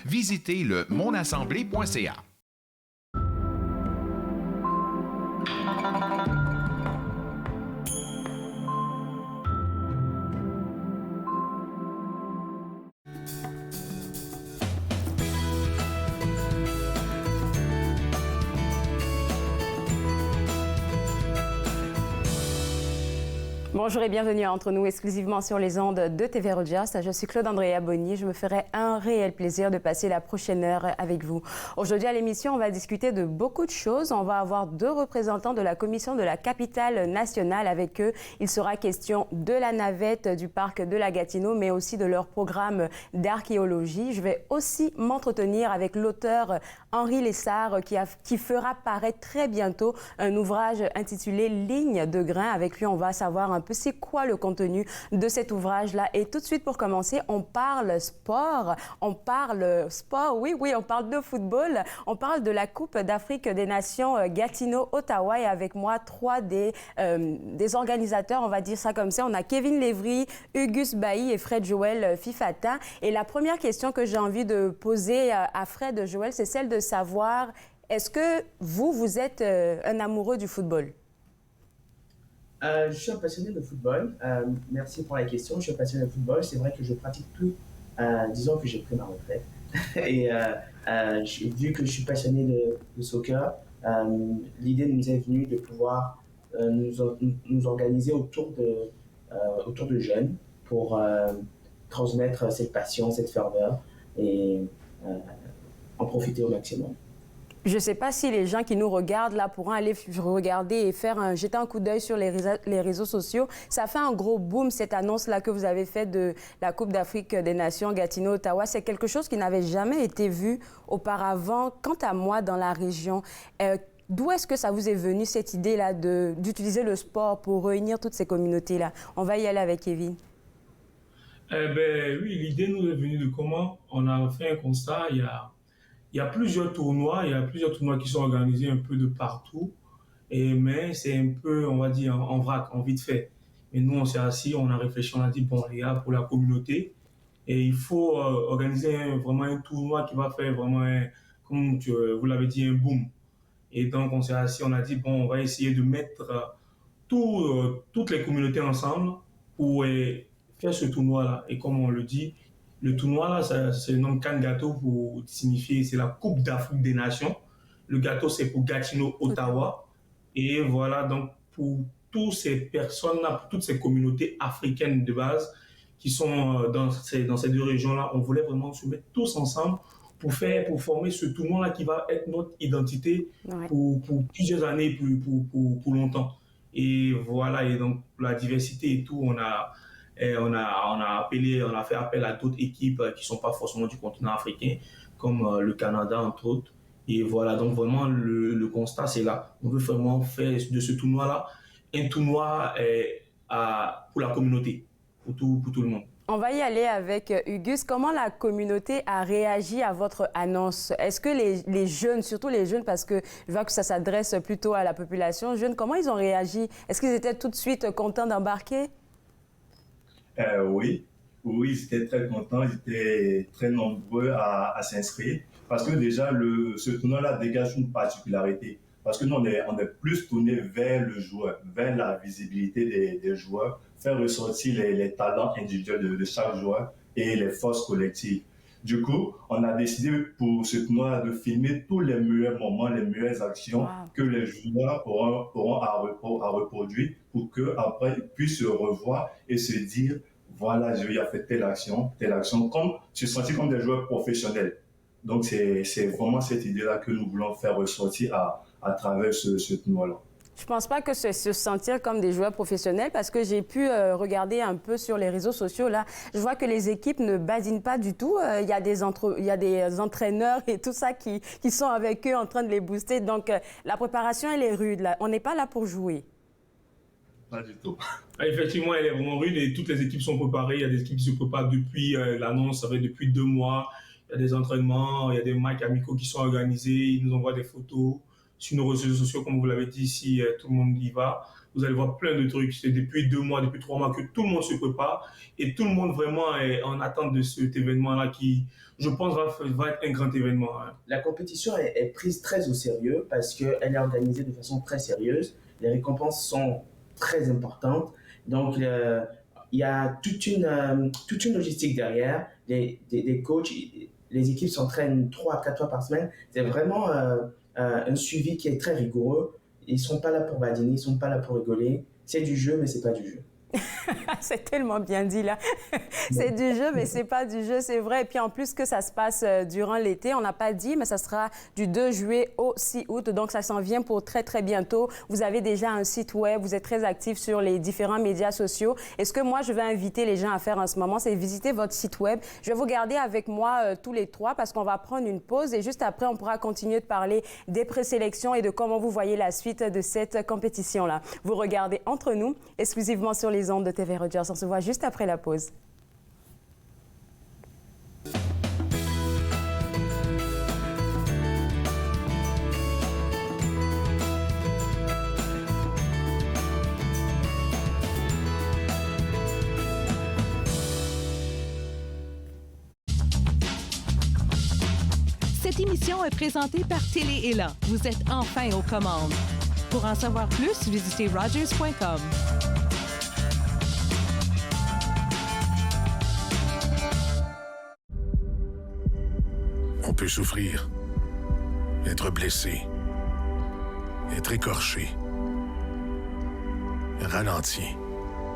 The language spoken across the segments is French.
Visitez le monassemblée.ca. Bonjour et bienvenue à Entre nous, exclusivement sur les ondes de TV Rogers. Je suis Claude-Andrea Bonny. Je me ferai un réel plaisir de passer la prochaine heure avec vous. Aujourd'hui à l'émission, on va discuter de beaucoup de choses. On va avoir deux représentants de la commission de la capitale nationale avec eux. Il sera question de la navette du parc de la Gatineau, mais aussi de leur programme d'archéologie. Je vais aussi m'entretenir avec l'auteur Henri Lessard qui fera paraître très bientôt un ouvrage intitulé Ligne de grain. Avec lui, on va savoir un peu c'est quoi le contenu de cet ouvrage-là. Et tout de suite, pour commencer, on parle sport. On parle de football. On parle de la Coupe d'Afrique des Nations Gatineau-Ottawa. Et avec moi, trois des organisateurs, on va dire ça comme ça. On a Kevin Lévry, Auguste Bailly et Fred Joël Fifata. Et la première question que j'ai envie de poser à Fred Joël, c'est celle de savoir, est-ce que vous êtes un amoureux du football? Je suis un passionné de football. Merci pour la question. Je suis un passionné de football. C'est vrai que je pratique plus. Disons que j'ai pris ma retraite. Et vu que je suis passionné de soccer, l'idée nous est venue de pouvoir nous organiser autour de jeunes pour transmettre cette passion, cette ferveur et en profiter au maximum. Je ne sais pas si les gens qui nous regardent là pourront aller regarder et jeter un coup d'œil sur les réseaux sociaux. Ça fait un gros boom, cette annonce-là que vous avez faite de la Coupe d'Afrique des Nations Gatineau-Ottawa. C'est quelque chose qui n'avait jamais été vu auparavant. Quant à moi, dans la région, d'où est-ce que ça vous est venu, cette idée-là d'utiliser le sport pour réunir toutes ces communautés-là? On va y aller avec Kevin. Oui, l'idée nous est venue de comment on a fait un constat. Il y a plusieurs tournois, qui sont organisés un peu de partout, mais c'est un peu, on va dire, en vrac, en vite fait. Et nous, on s'est assis, on a réfléchi, on a dit, bon, les gars, pour la communauté, et il faut organiser vraiment un tournoi qui va faire vraiment, comme vous l'avez dit, un boom. Et donc, on s'est assis, on a dit, bon, on va essayer de mettre toutes les communautés ensemble pour faire ce tournoi-là. Et comme on le dit, le tournoi, là, c'est le nom Can Gâteau pour signifier, c'est la Coupe d'Afrique des Nations. Le gâteau, c'est pour Gatineau-Ottawa. Et voilà, donc, pour toutes ces personnes-là, pour toutes ces communautés africaines de base qui sont dans ces deux régions-là, on voulait vraiment se mettre tous ensemble pour former ce tournoi-là qui va être notre identité pour plusieurs années, pour longtemps. Et voilà, et donc, la diversité et tout, on a fait appel à d'autres équipes qui sont pas forcément du continent africain, comme le Canada, entre autres. Et voilà, donc vraiment, le constat, c'est là. On veut vraiment faire de ce tournoi-là un tournoi pour la communauté, pour tout le monde. On va y aller avec Auguste. Comment la communauté a réagi à votre annonce? Est-ce que les jeunes, surtout les jeunes, parce que je vois que ça s'adresse plutôt à la population jeune, comment ils ont réagi? Est-ce qu'ils étaient tout de suite contents d'embarquer? Oui, ils étaient très contents, ils étaient très nombreux à s'inscrire parce que déjà, ce tournoi-là dégage une particularité. Parce que nous, on est plus tourné vers le joueur, vers la visibilité des joueurs, faire ressortir les talents individuels de chaque joueur et les forces collectives. Du coup, on a décidé pour ce tournoi de filmer tous les meilleurs moments, les meilleures actions que les joueurs auront à reproduire pour qu'après ils puissent se revoir et se dire voilà, j'ai fait telle action, comme se sentir comme des joueurs professionnels. Donc, c'est vraiment cette idée-là que nous voulons faire ressortir à travers ce tournoi-là. Je pense pas que c'est se sentir comme des joueurs professionnels parce que j'ai pu regarder un peu sur les réseaux sociaux là. Je vois que les équipes ne badinent pas du tout. Il y a des entraîneurs et tout ça qui sont avec eux en train de les booster. Donc la préparation elle est rude là. On n'est pas là pour jouer. Pas du tout. Effectivement, elle est vraiment rude et toutes les équipes sont préparées. Il y a des équipes qui se préparent depuis l'annonce, ça fait depuis 2 mois. Il y a des entraînements, il y a des matchs amicaux qui sont organisés. Ils nous envoient des photos sur nos réseaux sociaux, comme vous l'avez dit, si tout le monde y va. vous allez voir plein de trucs. C'est depuis 2 mois, depuis 3 mois que tout le monde se prépare et tout le monde vraiment est en attente de cet événement-là qui, je pense, va être un grand événement. Hein. La compétition est prise très au sérieux parce qu'elle est organisée de façon très sérieuse. Les récompenses sont très importantes. Donc, il y a toute une logistique derrière. Des coachs, les équipes s'entraînent 3 à 4 fois par semaine. C'est vraiment un suivi qui est très rigoureux. Ils ne sont pas là pour badiner, ils ne sont pas là pour rigoler. C'est du jeu, mais ce n'est pas du jeu. C'est tellement bien dit, là. C'est du jeu, mais c'est pas du jeu, c'est vrai. Et puis, en plus que ça se passe durant l'été, on n'a pas dit, mais ça sera du 2 juillet au 6 août. Donc, ça s'en vient pour très, très bientôt. Vous avez déjà un site web, vous êtes très actifs sur les différents médias sociaux. Et ce que moi, je vais inviter les gens à faire en ce moment, c'est visiter votre site web. Je vais vous garder avec moi tous les 3 parce qu'on va prendre une pause et juste après, on pourra continuer de parler des présélections et de comment vous voyez la suite de cette compétition-là. Vous regardez Entre nous, exclusivement sur les ondes de TV Rogers. On se voit juste après la pause. Cette émission est présentée par Télé Élan. Vous êtes enfin aux commandes. Pour en savoir plus, visitez rogers.com. On peut souffrir, être blessé, être écorché, ralenti,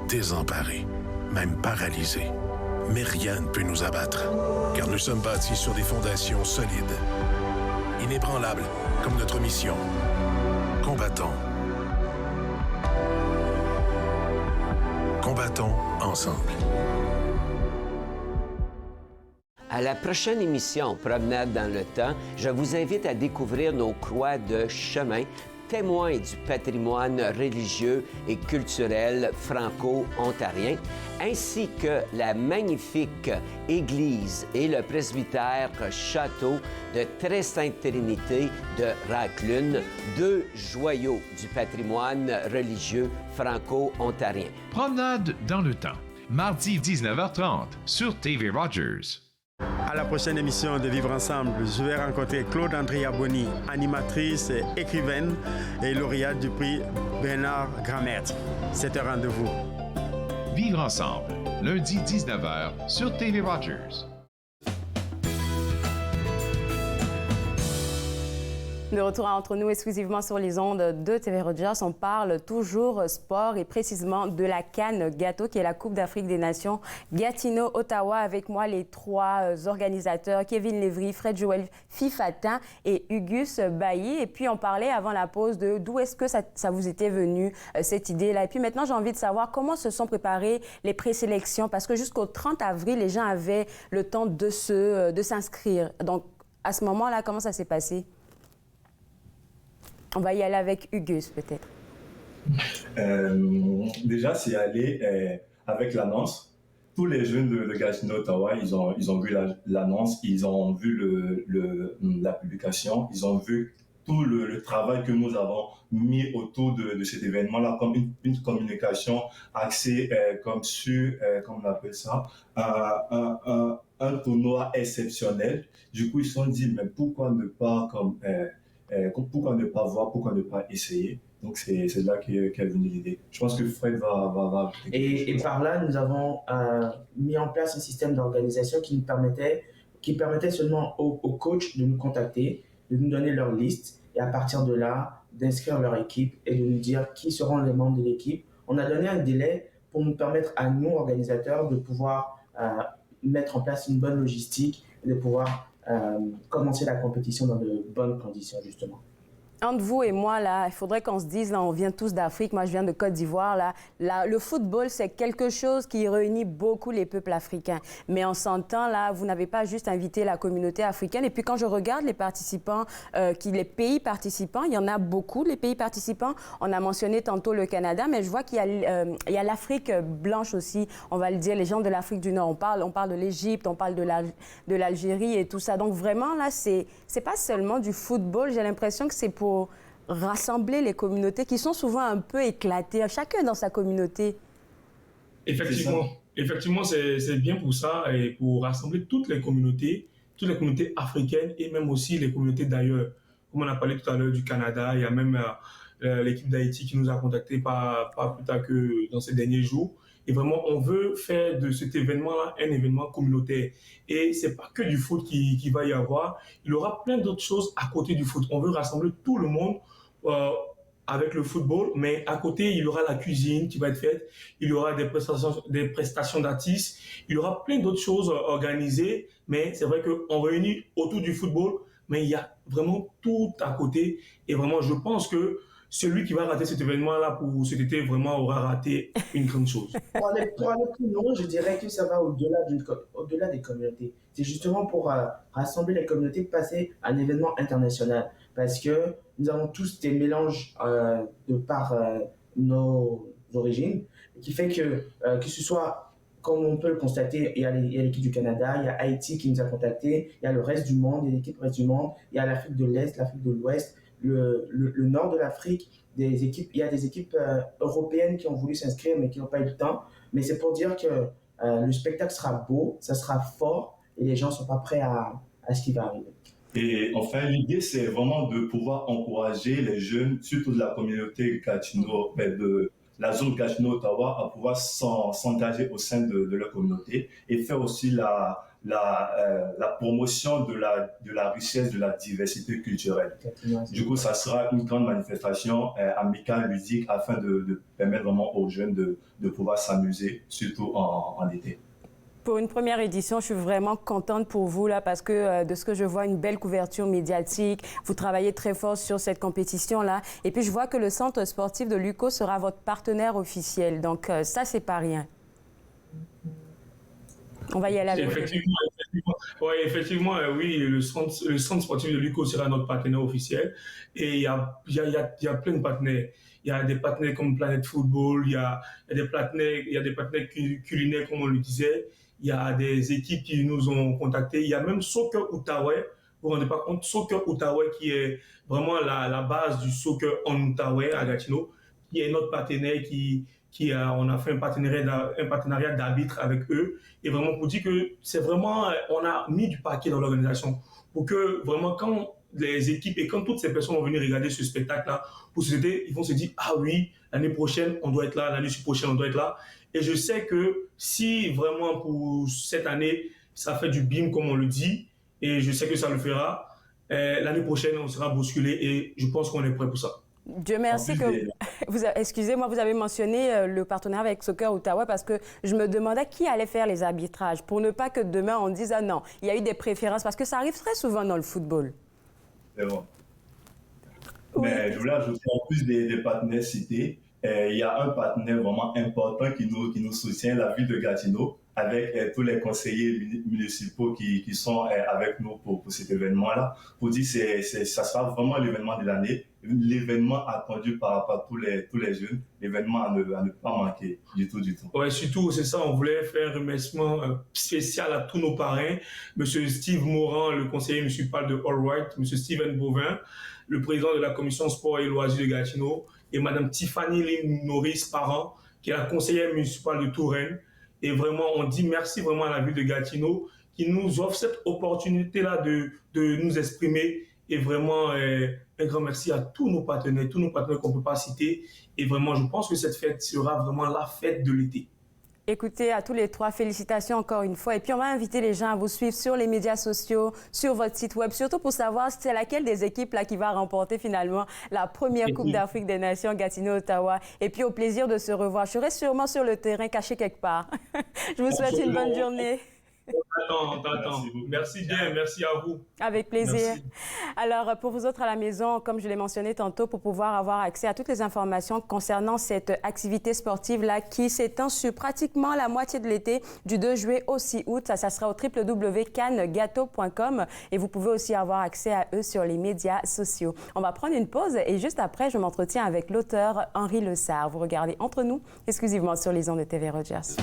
désemparé, même paralysé. Mais rien ne peut nous abattre, car nous sommes bâtis sur des fondations solides, inébranlables comme notre mission. Combattons. Combattons ensemble. À la prochaine émission Promenade dans le temps, je vous invite à découvrir nos croix de chemin, témoins du patrimoine religieux et culturel franco-ontarien, ainsi que la magnifique église et le presbytère château de Très Sainte Trinité de Raclune, 2 joyaux du patrimoine religieux franco-ontarien. Promenade dans le temps, mardi 19h30 sur TV Rogers. À la prochaine émission de Vivre Ensemble, je vais rencontrer Claude-André Abonny, animatrice, écrivaine et lauréate du prix Bernard Grand-Maître. C'est un rendez-vous. Vivre ensemble, lundi 19h sur TV Rogers. De retour Entre nous, exclusivement sur les ondes de TV Rogers, on parle toujours sport et précisément de la CAN Gâteau, qui est la Coupe d'Afrique des Nations Gatineau-Ottawa. Avec moi, les 3 organisateurs, Kevin Lévry, Fred Joël Fifatin et Hugus Bailly. Et puis, on parlait avant la pause de d'où est-ce que ça vous était venu, cette idée-là. Et puis maintenant, j'ai envie de savoir comment se sont préparées les présélections, parce que jusqu'au 30 avril, les gens avaient le temps de s'inscrire. Donc, à ce moment-là, comment ça s'est passé? On va y aller avec Hugus, peut-être. Déjà, c'est aller avec l'annonce. Tous les jeunes de Gatineau-Ottawa, ils ont vu l'annonce, ils ont vu la publication, ils ont vu tout le travail que nous avons mis autour de cet événement-là, comme une communication axée comme sur, comment on appelle ça, un tournoi exceptionnel. Du coup, ils se sont dit, mais pourquoi ne pas pourquoi ne pas voir, pourquoi ne pas essayer? Donc, c'est là qu'est venue l'idée. Je pense que Fred va et par là, nous avons mis en place un système d'organisation qui permettait seulement aux coachs de nous contacter, de nous donner leur liste et à partir de là, d'inscrire leur équipe et de nous dire qui seront les membres de l'équipe. On a donné un délai pour nous permettre à nous, organisateurs, de pouvoir mettre en place une bonne logistique et de pouvoir commencer la compétition dans de bonnes conditions, justement. Entre vous et moi, là, il faudrait qu'on se dise, là, on vient tous d'Afrique, moi je viens de Côte d'Ivoire, là, le football, c'est quelque chose qui réunit beaucoup les peuples africains. Mais on s'entend, là, vous n'avez pas juste invité la communauté africaine. Et puis quand je regarde les participants, les pays participants, il y en a beaucoup, les pays participants. On a mentionné tantôt le Canada, mais je vois qu'il y a l'Afrique blanche aussi, on va le dire, les gens de l'Afrique du Nord. On parle de l'Égypte, on parle de l'Algérie et tout ça. Donc vraiment, là, c'est pas seulement du football, j'ai l'impression que c'est pour rassembler les communautés qui sont souvent un peu éclatées, chacun dans sa communauté. Effectivement, c'est bien pour ça et pour rassembler toutes les communautés africaines et même aussi les communautés d'ailleurs. Comme on a parlé tout à l'heure du Canada, il y a même l'équipe d'Haïti qui nous a contactés pas plus tard que dans ces derniers jours. Et vraiment, on veut faire de cet événement-là un événement communautaire. Et c'est pas que du foot qui va y avoir. Il y aura plein d'autres choses à côté du foot. On veut rassembler tout le monde avec le football, mais à côté, il y aura la cuisine qui va être faite. Il y aura des prestations d'artistes. Il y aura plein d'autres choses organisées. Mais c'est vrai qu'on réunit autour du football, mais il y a vraiment tout à côté. Et vraiment, je pense que celui qui va rater cet événement-là pour cet été, vraiment aura raté une grande chose. Pour aller plus loin, je dirais que ça va au-delà des communautés. C'est justement pour rassembler les communautés, passer à un événement international. Parce que nous avons tous des mélanges de par nos origines, qui fait que ce soit, comme on peut le constater, il y a l'équipe du Canada, il y a Haïti qui nous a contactés, il y a le reste du monde, il y a l'équipe reste du monde, il y a l'Afrique de l'Est, l'Afrique de l'Ouest, le nord de l'Afrique, il y a des équipes européennes qui ont voulu s'inscrire mais qui n'ont pas eu le temps. Mais c'est pour dire que le spectacle sera beau, ça sera fort et les gens ne sont pas prêts à ce qui va arriver. Et enfin, l'idée, c'est vraiment de pouvoir encourager les jeunes, surtout de la communauté Gatineau, de la zone Gatineau-Ottawa, à pouvoir s'engager au sein de leur communauté et faire aussi la promotion de la richesse, de la diversité culturelle. Du coup, ça sera une grande manifestation amicale, ludique, afin de permettre vraiment aux jeunes de pouvoir s'amuser, surtout en été. Pour une première édition, je suis vraiment contente pour vous là parce que de ce que je vois, une belle couverture médiatique. Vous travaillez très fort sur cette compétition-là. Et puis, je vois que le centre sportif de l'UQO sera votre partenaire officiel. Donc, ça, c'est pas rien. On va y aller avec Effectivement, oui, le centre sportif de l'UQO sera notre partenaire officiel. Et il y a plein de partenaires. Il y a des partenaires comme Planète Football, il y a des partenaires culinaires, comme on le disait. Il y a des équipes qui nous ont contactés. Il y a même Soccer Outaouais. Vous vous rendez pas compte, Soccer Outaouais qui est vraiment la base du soccer en Outaouais à Gatineau, qui est notre partenaire on a fait un partenariat d'arbitre avec eux. Et vraiment pour dire que c'est vraiment, on a mis du paquet dans l'organisation pour que vraiment quand les équipes et quand toutes ces personnes vont venir regarder ce spectacle-là, pour cet été, ils vont se dire, ah oui, l'année prochaine, on doit être là, l'année prochaine, on doit être là. Et je sais que si vraiment pour cette année, ça fait du bim, comme on le dit, et je sais que ça le fera, l'année prochaine, on sera bousculé et je pense qu'on est prêt pour ça. Dieu merci excusez-moi, vous avez mentionné le partenariat avec Soccer Outaouais parce que je me demandais qui allait faire les arbitrages pour ne pas que demain on dise, ah non, il y a eu des préférences parce que ça arrive très souvent dans le football. C'est bon. Oui. Mais je voulais ajouter en plus des partenaires cités. Il y a un partenaire vraiment important qui nous soutient, la ville de Gatineau, avec tous les conseillers municipaux qui sont avec nous pour cet événement-là. Pour dire ça sera vraiment l'événement de l'année, l'événement attendu par tous les jeunes, l'événement à ne pas manquer du tout. Ouais, surtout, c'est ça, on voulait faire un remerciement spécial à tous nos parrains, M. Steve Moran, le conseiller municipal de All Right, M. Steven Bovin, le président de la commission sport et loisirs de Gatineau, et Mme Tiffany Lynn Norris, parent, qui est la conseillère municipale de Touraine. Et vraiment, on dit merci vraiment à la ville de Gatineau qui nous offre cette opportunité-là de nous exprimer. Et vraiment, un grand merci à tous nos partenaires qu'on ne peut pas citer. Et vraiment, je pense que cette fête sera vraiment la fête de l'été. Écoutez, à tous les trois, félicitations encore une fois. Et puis, on va inviter les gens à vous suivre sur les médias sociaux, sur votre site web, surtout pour savoir c'est laquelle des équipes là, qui va remporter finalement la première Coupe d'Afrique des Nations Gatineau-Ottawa. Et puis, au plaisir de se revoir. Je serai sûrement sur le terrain, caché quelque part. Je vous souhaite une bonne journée. Attends. Merci bien, merci à vous. Avec plaisir. Merci. Alors, pour vous autres à la maison, comme je l'ai mentionné tantôt, pour pouvoir avoir accès à toutes les informations concernant cette activité sportive-là qui s'étend sur pratiquement la moitié de l'été, du 2 juillet au 6 août, ça sera au www.cannegateau.com et vous pouvez aussi avoir accès à eux sur les médias sociaux. On va prendre une pause et juste après, je m'entretiens avec l'auteur Henri Lessard. Vous regardez Entre nous, exclusivement sur les ondes de TV Rogers.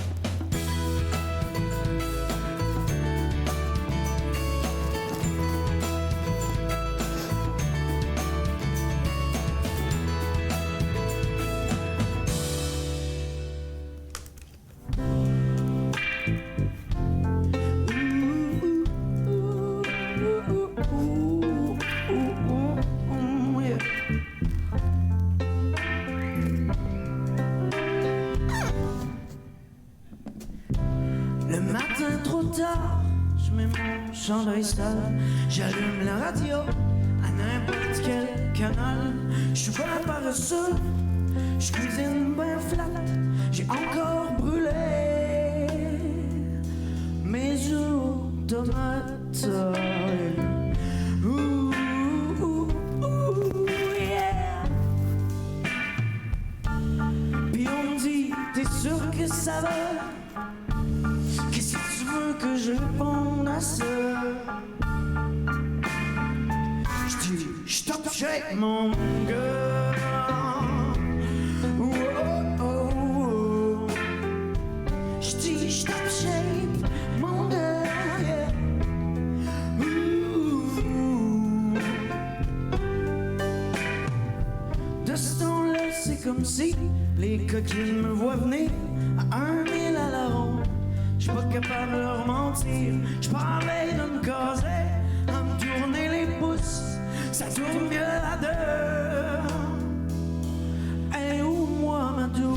Yeah. Le matin trop tard, je mets mon chandail sale, j'allume la radio à n'importe quel canal. Je suis pas paresseux, je cuisine bien flat, j'ai encore brûlé mes jours tomates. Ouh, ouh, ouh, yeah. Puis on me dit, t'es sûr que ça va? Qu'est-ce que tu veux que je réponde à ça? J'dis, j'top shape mon gars. Oh, oh, oh. J'dis, j'top shape mon gars. Yeah. Ouh. De ce temps-là, c'est comme si les coquines me voient venir à 1000 à la ronde. J'suis pas capable de leur mentir. J'parlais de me caser, à me tourner les pouces. Ça tourne mieux à deux. Et où moi ma douce?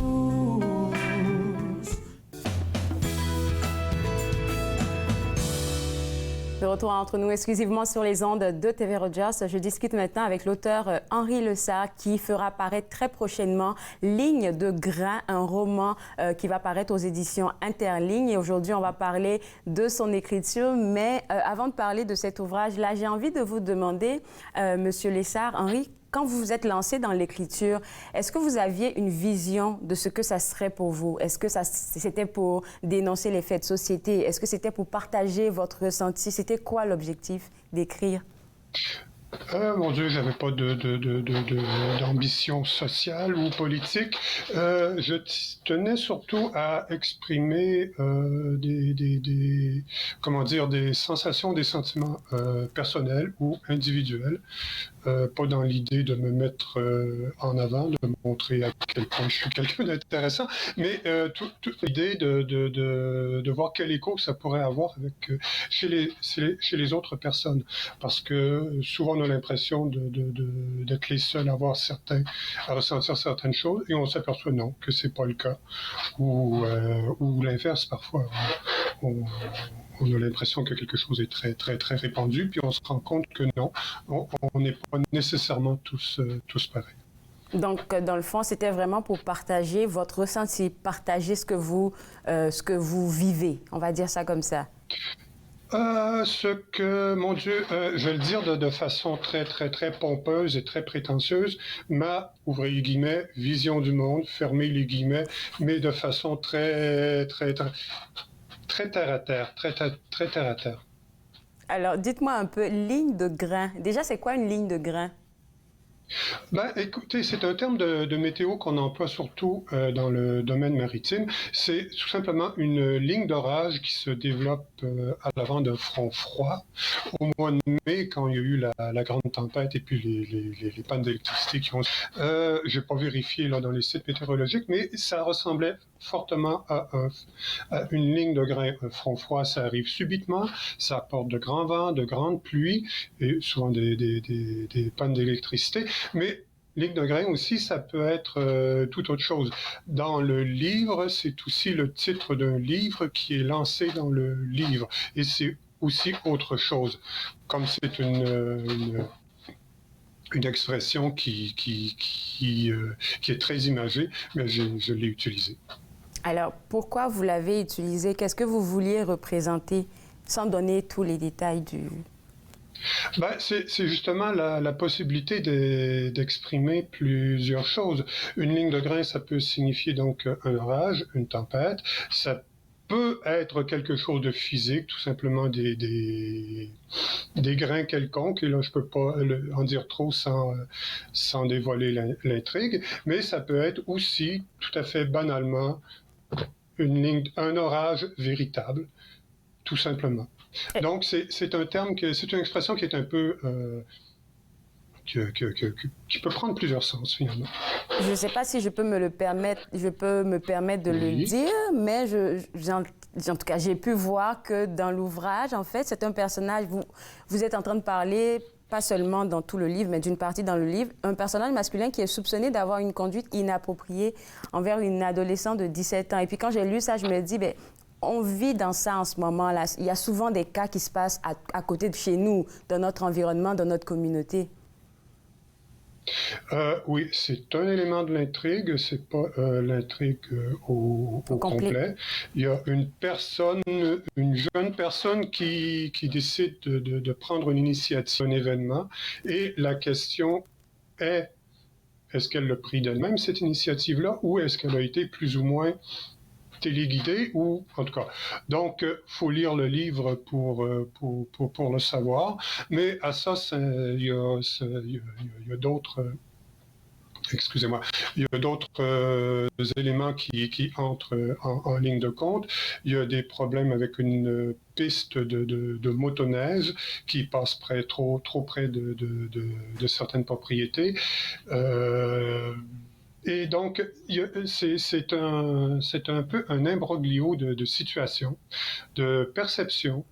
De retour entre nous exclusivement sur les ondes de TV Rogers. Je discute maintenant avec l'auteur Henri Lessard qui fera paraître très prochainement Ligne de grain, un roman qui va paraître aux éditions Interligne. Et aujourd'hui, on va parler de son écriture. Mais avant de parler de cet ouvrage-là, j'ai envie de vous demander, Monsieur Lessard, Henri, quand vous vous êtes lancé dans l'écriture, est-ce que vous aviez une vision de ce que ça serait pour vous? Est-ce que c'était pour dénoncer les faits de société? Est-ce que c'était pour partager votre ressenti? C'était quoi l'objectif d'écrire? Mon Dieu, j'avais pas d'ambition sociale ou politique. Je tenais surtout à exprimer des sensations, des sentiments personnels ou individuels. Pas dans l'idée de me mettre en avant, de montrer à quel point je suis quelqu'un d'intéressant, mais toute l'idée de voir quel écho ça pourrait avoir avec, chez les autres personnes. Parce que souvent on a l'impression d'être les seuls à ressentir certaines choses, et on s'aperçoit non, que c'est pas le cas. Ou l'inverse parfois. On a l'impression que quelque chose est très, très, très répandu, puis on se rend compte que non, on n'est pas nécessairement tous pareils. Donc, dans le fond, c'était vraiment pour partager votre ressenti, partager ce que vous vivez, on va dire ça comme ça. Mon Dieu, je vais le dire de façon très, très, très pompeuse et très prétentieuse, ma, ouvrez les guillemets, vision du monde, fermez les guillemets, mais de façon très, très, très, très terre à terre, très terre à terre. Alors, dites-moi un peu, ligne de grain. Déjà, c'est quoi une ligne de grain? Ben, écoutez, c'est un terme de météo qu'on emploie surtout dans le domaine maritime. C'est tout simplement une ligne d'orage qui se développe à l'avant d'un front froid. Au mois de mai, quand il y a eu la grande tempête et puis les pannes d'électricité qui ont... j'ai pas vérifié là dans les sites météorologiques, mais ça ressemblait fortement à une ligne de grain. Un front froid, ça arrive subitement, ça apporte de grands vents, de grandes pluies et souvent des pannes d'électricité. Mais ligne de grain aussi, ça peut être tout autre chose. Dans le livre, c'est aussi le titre d'un livre qui est lancé dans le livre. Et c'est aussi autre chose. Comme c'est une expression qui est très imagée, mais je l'ai utilisée. Alors, pourquoi vous l'avez utilisée? Qu'est-ce que vous vouliez représenter, sans donner tous les détails du... Ben, c'est justement la possibilité d'exprimer plusieurs choses. Une ligne de grain, ça peut signifier donc un orage, une tempête. Ça peut être quelque chose de physique, tout simplement des grains quelconques. Et là, je peux pas en dire trop sans dévoiler l'intrigue. Mais ça peut être aussi, tout à fait banalement, un orage véritable, tout simplement. Donc, c'est un terme, c'est une expression qui est un peu... qui peut prendre plusieurs sens, finalement. Je ne sais pas si je peux me permettre de le dire, mais en tout cas, j'ai pu voir que dans l'ouvrage, en fait, c'est un personnage, vous êtes en train de parler, pas seulement dans tout le livre, mais d'une partie dans le livre, un personnage masculin qui est soupçonné d'avoir une conduite inappropriée envers une adolescente de 17 ans. Et puis quand j'ai lu ça, je me dis, bien, on vit dans ça en ce moment-là. Il y a souvent des cas qui se passent à côté de chez nous, dans notre environnement, dans notre communauté. Oui, c'est un élément de l'intrigue, c'est pas l'intrigue au complet. Il y a une jeune personne qui décide de prendre une initiative, un événement, et la question est, est-ce qu'elle l'a pris d'elle-même, cette initiative-là, ou est-ce qu'elle a été plus ou moins téléguidée, ou en tout cas. Donc, faut lire le livre pour le savoir. Mais à ça, il y a d'autres... Excusez-moi. Il y a d'autres éléments qui entrent en ligne de compte. Il y a des problèmes avec une piste de motoneige qui passe trop près de certaines propriétés. Et donc, c'est un peu un imbroglio de situations, de perceptions.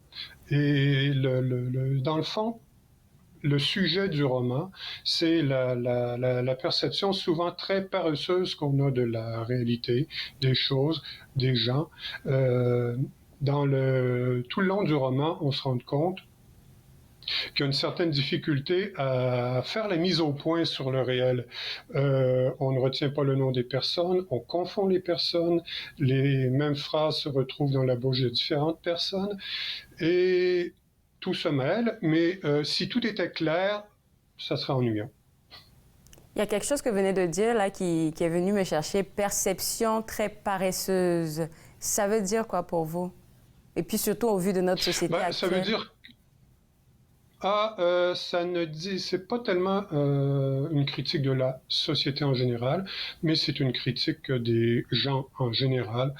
Et dans le fond, le sujet du roman, c'est la perception souvent très paresseuse qu'on a de la réalité, des choses, des gens. Tout le long du roman, on se rend compte qu'il y a une certaine difficulté à faire la mise au point sur le réel. On ne retient pas le nom des personnes, on confond les personnes, les mêmes phrases se retrouvent dans la bouche de différentes personnes, et tout se mêle, mais si tout était clair, ça serait ennuyant. Il y a quelque chose que vous venez de dire, là, qui est venu me chercher, perception très paresseuse. Ça veut dire quoi pour vous? Et puis surtout au vu de notre société actuelle. Ça veut dire... c'est pas tellement une critique de la société en général, mais c'est une critique des gens en général.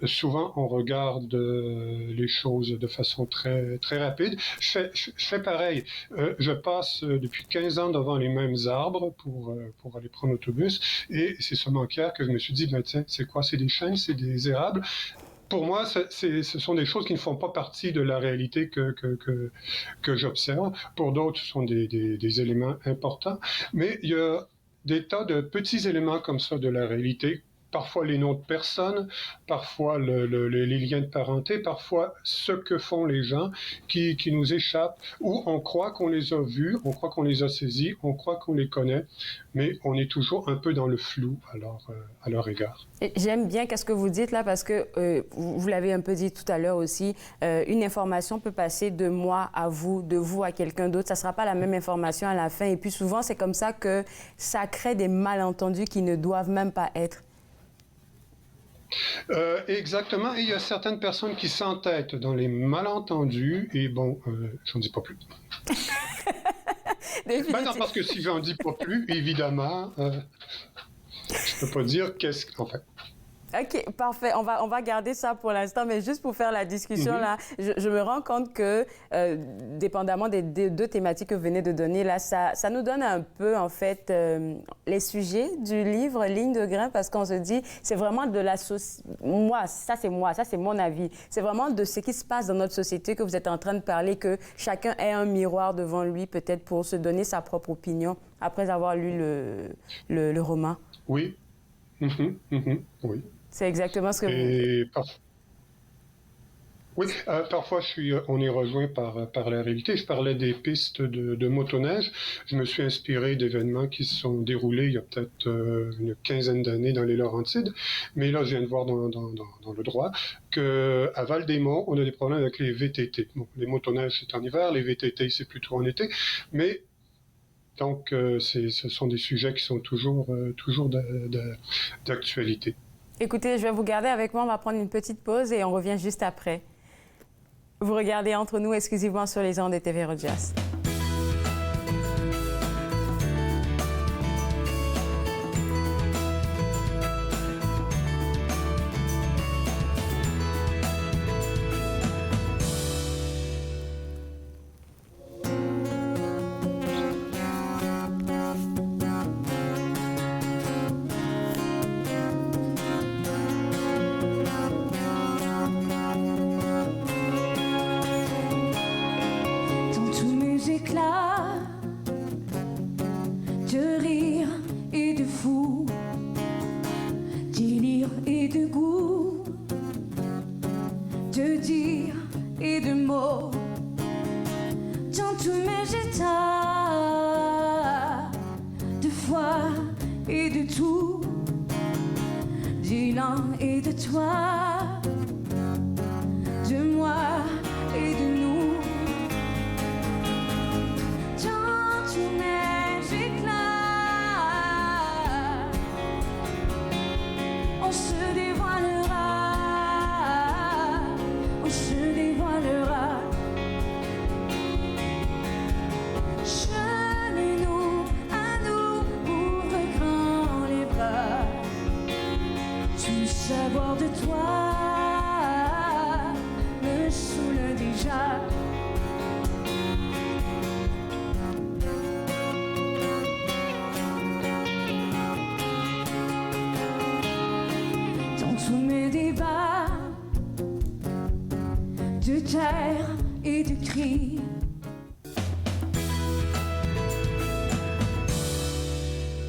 Souvent, on regarde les choses de façon très, très rapide. Je fais pareil. Je passe depuis 15 ans devant les mêmes arbres pour aller prendre l'autobus, et c'est seulement hier que je me suis dit, ben, tiens, c'est quoi? C'est des chênes, c'est des érables. Pour moi, ce sont des choses qui ne font pas partie de la réalité que j'observe. Pour d'autres, ce sont des éléments importants. Mais il y a des tas de petits éléments comme ça de la réalité. Parfois les noms de personnes, parfois les liens de parenté, parfois ce que font les gens qui nous échappent, où on croit qu'on les a vus, on croit qu'on les a saisis, on croit qu'on les connaît, mais on est toujours un peu dans le flou à leur égard. J'aime bien ce que vous dites là, parce que vous l'avez un peu dit tout à l'heure aussi, une information peut passer de moi à vous, de vous à quelqu'un d'autre, ça ne sera pas la même information à la fin, et puis souvent c'est comme ça que ça crée des malentendus qui ne doivent même pas être. Exactement, et il y a certaines personnes qui s'entêtent dans les malentendus, et bon, j'en dis pas plus. Non, parce que si j'en dis pas plus, évidemment, je peux pas dire qu'est-ce qu'en fait. OK, parfait. On va garder ça pour l'instant, mais juste pour faire la discussion, là, je me rends compte que, dépendamment des deux thématiques que vous venez de donner, là, ça nous donne un peu, en fait, les sujets du livre Ligne de grain, parce qu'on se dit, c'est vraiment de la société. Moi, ça c'est mon avis. C'est vraiment de ce qui se passe dans notre société que vous êtes en train de parler, que chacun ait un miroir devant lui, peut-être pour se donner sa propre opinion après avoir lu le roman. Oui. Oui. C'est exactement ce que vous... Oui, parfois on est rejoint par la réalité. Je parlais des pistes de motoneige. Je me suis inspiré d'événements qui se sont déroulés il y a peut-être une quinzaine d'années dans les Laurentides. Mais là, je viens de voir dans le droit qu'à Val-des-Monts, on a des problèmes avec les VTT. Bon, les motoneiges, c'est en hiver, les VTT, c'est plutôt en été. Mais donc, ce sont des sujets qui sont toujours d'actualité. Écoutez, je vais vous garder avec moi, on va prendre une petite pause et on revient juste après. Vous regardez Entre nous exclusivement sur les ondes de TV Rogers. dans tous mes états de foi et de tout, du l'un et de toi, de moi et de nous, dans tous mes éclats, on se dévoilera, on se dévoilera. Cheminons à nous, ouvre grand les bras, tout savoir de toi me saoule déjà. Dans tous mes débats de terre et de cris,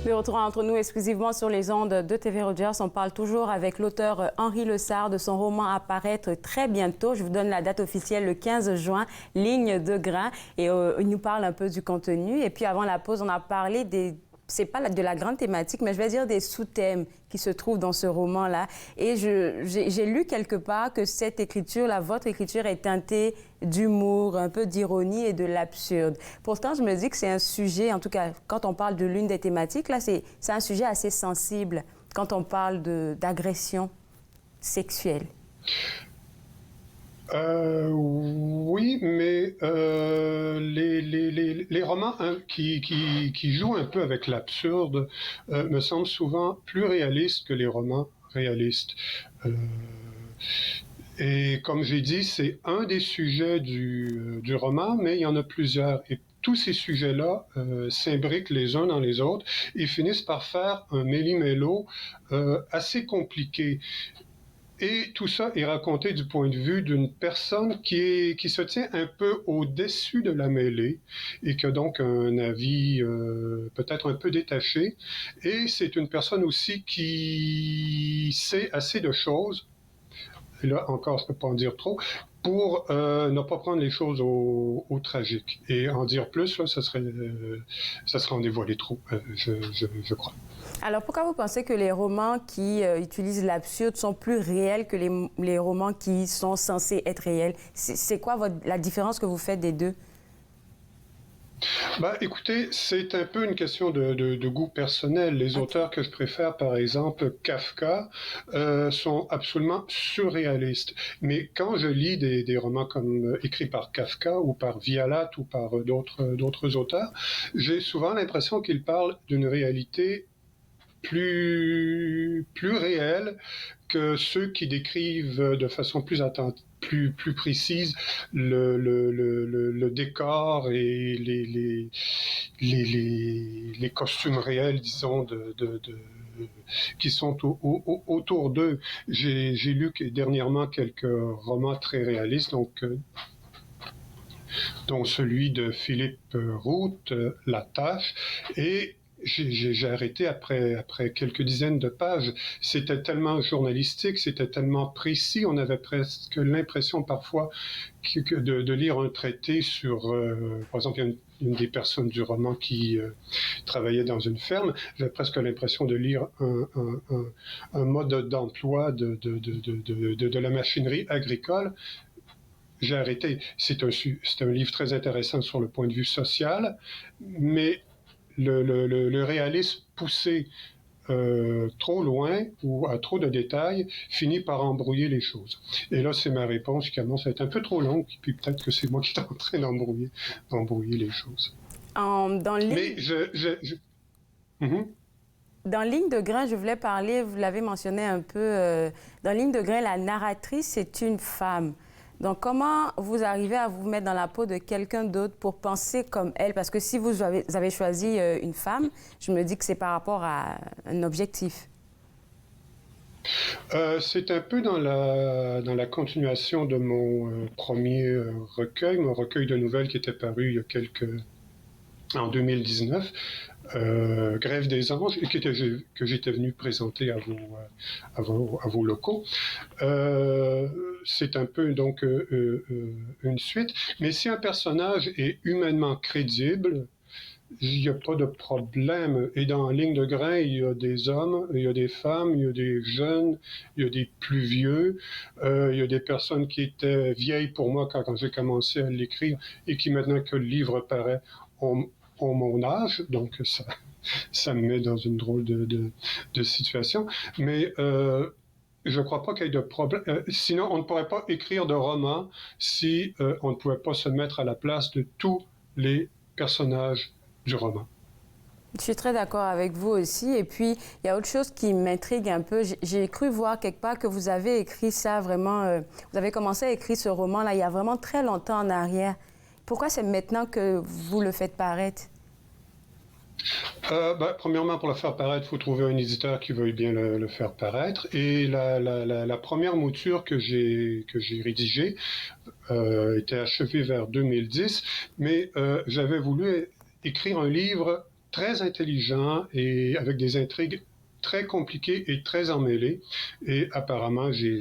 De retour entre nous exclusivement sur les ondes de TV Rogers, on parle toujours avec l'auteur Henri Lessard de son roman à paraître très bientôt. Je vous donne la date officielle, le 15 juin, Ligne de grain. Et il nous parle un peu du contenu. Et puis avant la pause, on a parlé c'est pas de la grande thématique, mais je vais dire des sous-thèmes qui se trouvent dans ce roman-là. Et j'ai lu quelque part que cette écriture-là, votre écriture, est teintée d'humour, un peu d'ironie et de l'absurde. Pourtant, je me dis que c'est un sujet, en tout cas, quand on parle de l'une des thématiques, là, c'est un sujet assez sensible quand on parle d'agression sexuelle. Oui, mais les romans qui jouent un peu avec l'absurde me semblent souvent plus réalistes que les romans réalistes. Et comme j'ai dit, c'est un des sujets du roman, mais il y en a plusieurs. Et tous ces sujets-là s'imbriquent les uns dans les autres et finissent par faire un méli-mélo assez compliqué. Et tout ça est raconté du point de vue d'une personne qui se tient un peu au-dessus de la mêlée et qui a donc un avis peut-être un peu détaché. Et c'est une personne aussi qui sait assez de choses, et là encore, je ne peux pas en dire trop, pour ne pas prendre les choses au tragique. Et en dire plus, là, ça serait en dévoiler trop, je crois. Alors, pourquoi vous pensez que les romans qui utilisent l'absurde sont plus réels que les romans qui sont censés être réels? C'est quoi la différence que vous faites des deux? Écoutez, c'est un peu une question de goût personnel. Les auteurs que je préfère, par exemple, Kafka, sont absolument surréalistes. Mais quand je lis des romans comme écrits par Kafka ou par Vialat ou par d'autres auteurs, j'ai souvent l'impression qu'ils parlent d'une réalité plus réelle que ceux qui décrivent de façon plus précise le décor et les costumes réels, disons, qui sont autour d'eux. J'ai lu dernièrement quelques romans très réalistes, dont celui de Philippe Roth, La Tâche, et j'ai arrêté après quelques dizaines de pages. C'était tellement journalistique, c'était tellement précis, on avait presque l'impression parfois de lire un traité sur, par exemple, il y a une des personnes du roman qui travaillait dans une ferme, j'avais presque l'impression de lire un mode d'emploi de la machinerie agricole. J'ai arrêté. C'est un livre très intéressant sur le point de vue social, mais le réalisme poussé trop loin ou à trop de détails finit par embrouiller les choses. Et là, c'est ma réponse qui commence à être un peu trop longue, puis peut-être que c'est moi qui suis en train d'embrouiller les choses. Dans Ligne de grain, je voulais parler, vous l'avez mentionné un peu, dans Ligne de grain, la narratrice, c'est une femme. Donc, comment vous arrivez à vous mettre dans la peau de quelqu'un d'autre pour penser comme elle? Parce que si vous avez choisi une femme, je me dis que c'est par rapport à un objectif. C'est un peu dans la continuation de mon premier recueil, mon recueil de nouvelles qui était paru il y a en 2019, Grève des Anges, que j'étais venu présenter à vos locaux. C'est un peu donc une suite, mais si un personnage est humainement crédible, il n'y a pas de problème. Et dans Ligne de grain, il y a des hommes, il y a des femmes, il y a des jeunes, il y a des plus vieux, il y a des personnes qui étaient vieilles pour moi quand j'ai commencé à l'écrire et qui, maintenant que le livre paraît, ont mon âge. Donc, ça me met dans une drôle de situation. Mais je ne crois pas qu'il y ait de problème. Sinon, on ne pourrait pas écrire de roman si on ne pouvait pas se mettre à la place de tous les personnages du roman. Je suis très d'accord avec vous aussi. Et puis, il y a autre chose qui m'intrigue un peu. J'ai cru voir quelque part que vous avez écrit ça vraiment... vous avez commencé à écrire ce roman-là il y a vraiment très longtemps en arrière. Pourquoi c'est maintenant que vous le faites paraître? Premièrement, pour le faire paraître, il faut trouver un éditeur qui veuille bien le faire paraître. Et la première mouture que j'ai rédigée était achevée vers 2010, mais j'avais voulu écrire un livre très intelligent et avec des intrigues très compliquées et très emmêlées. Et apparemment, j'ai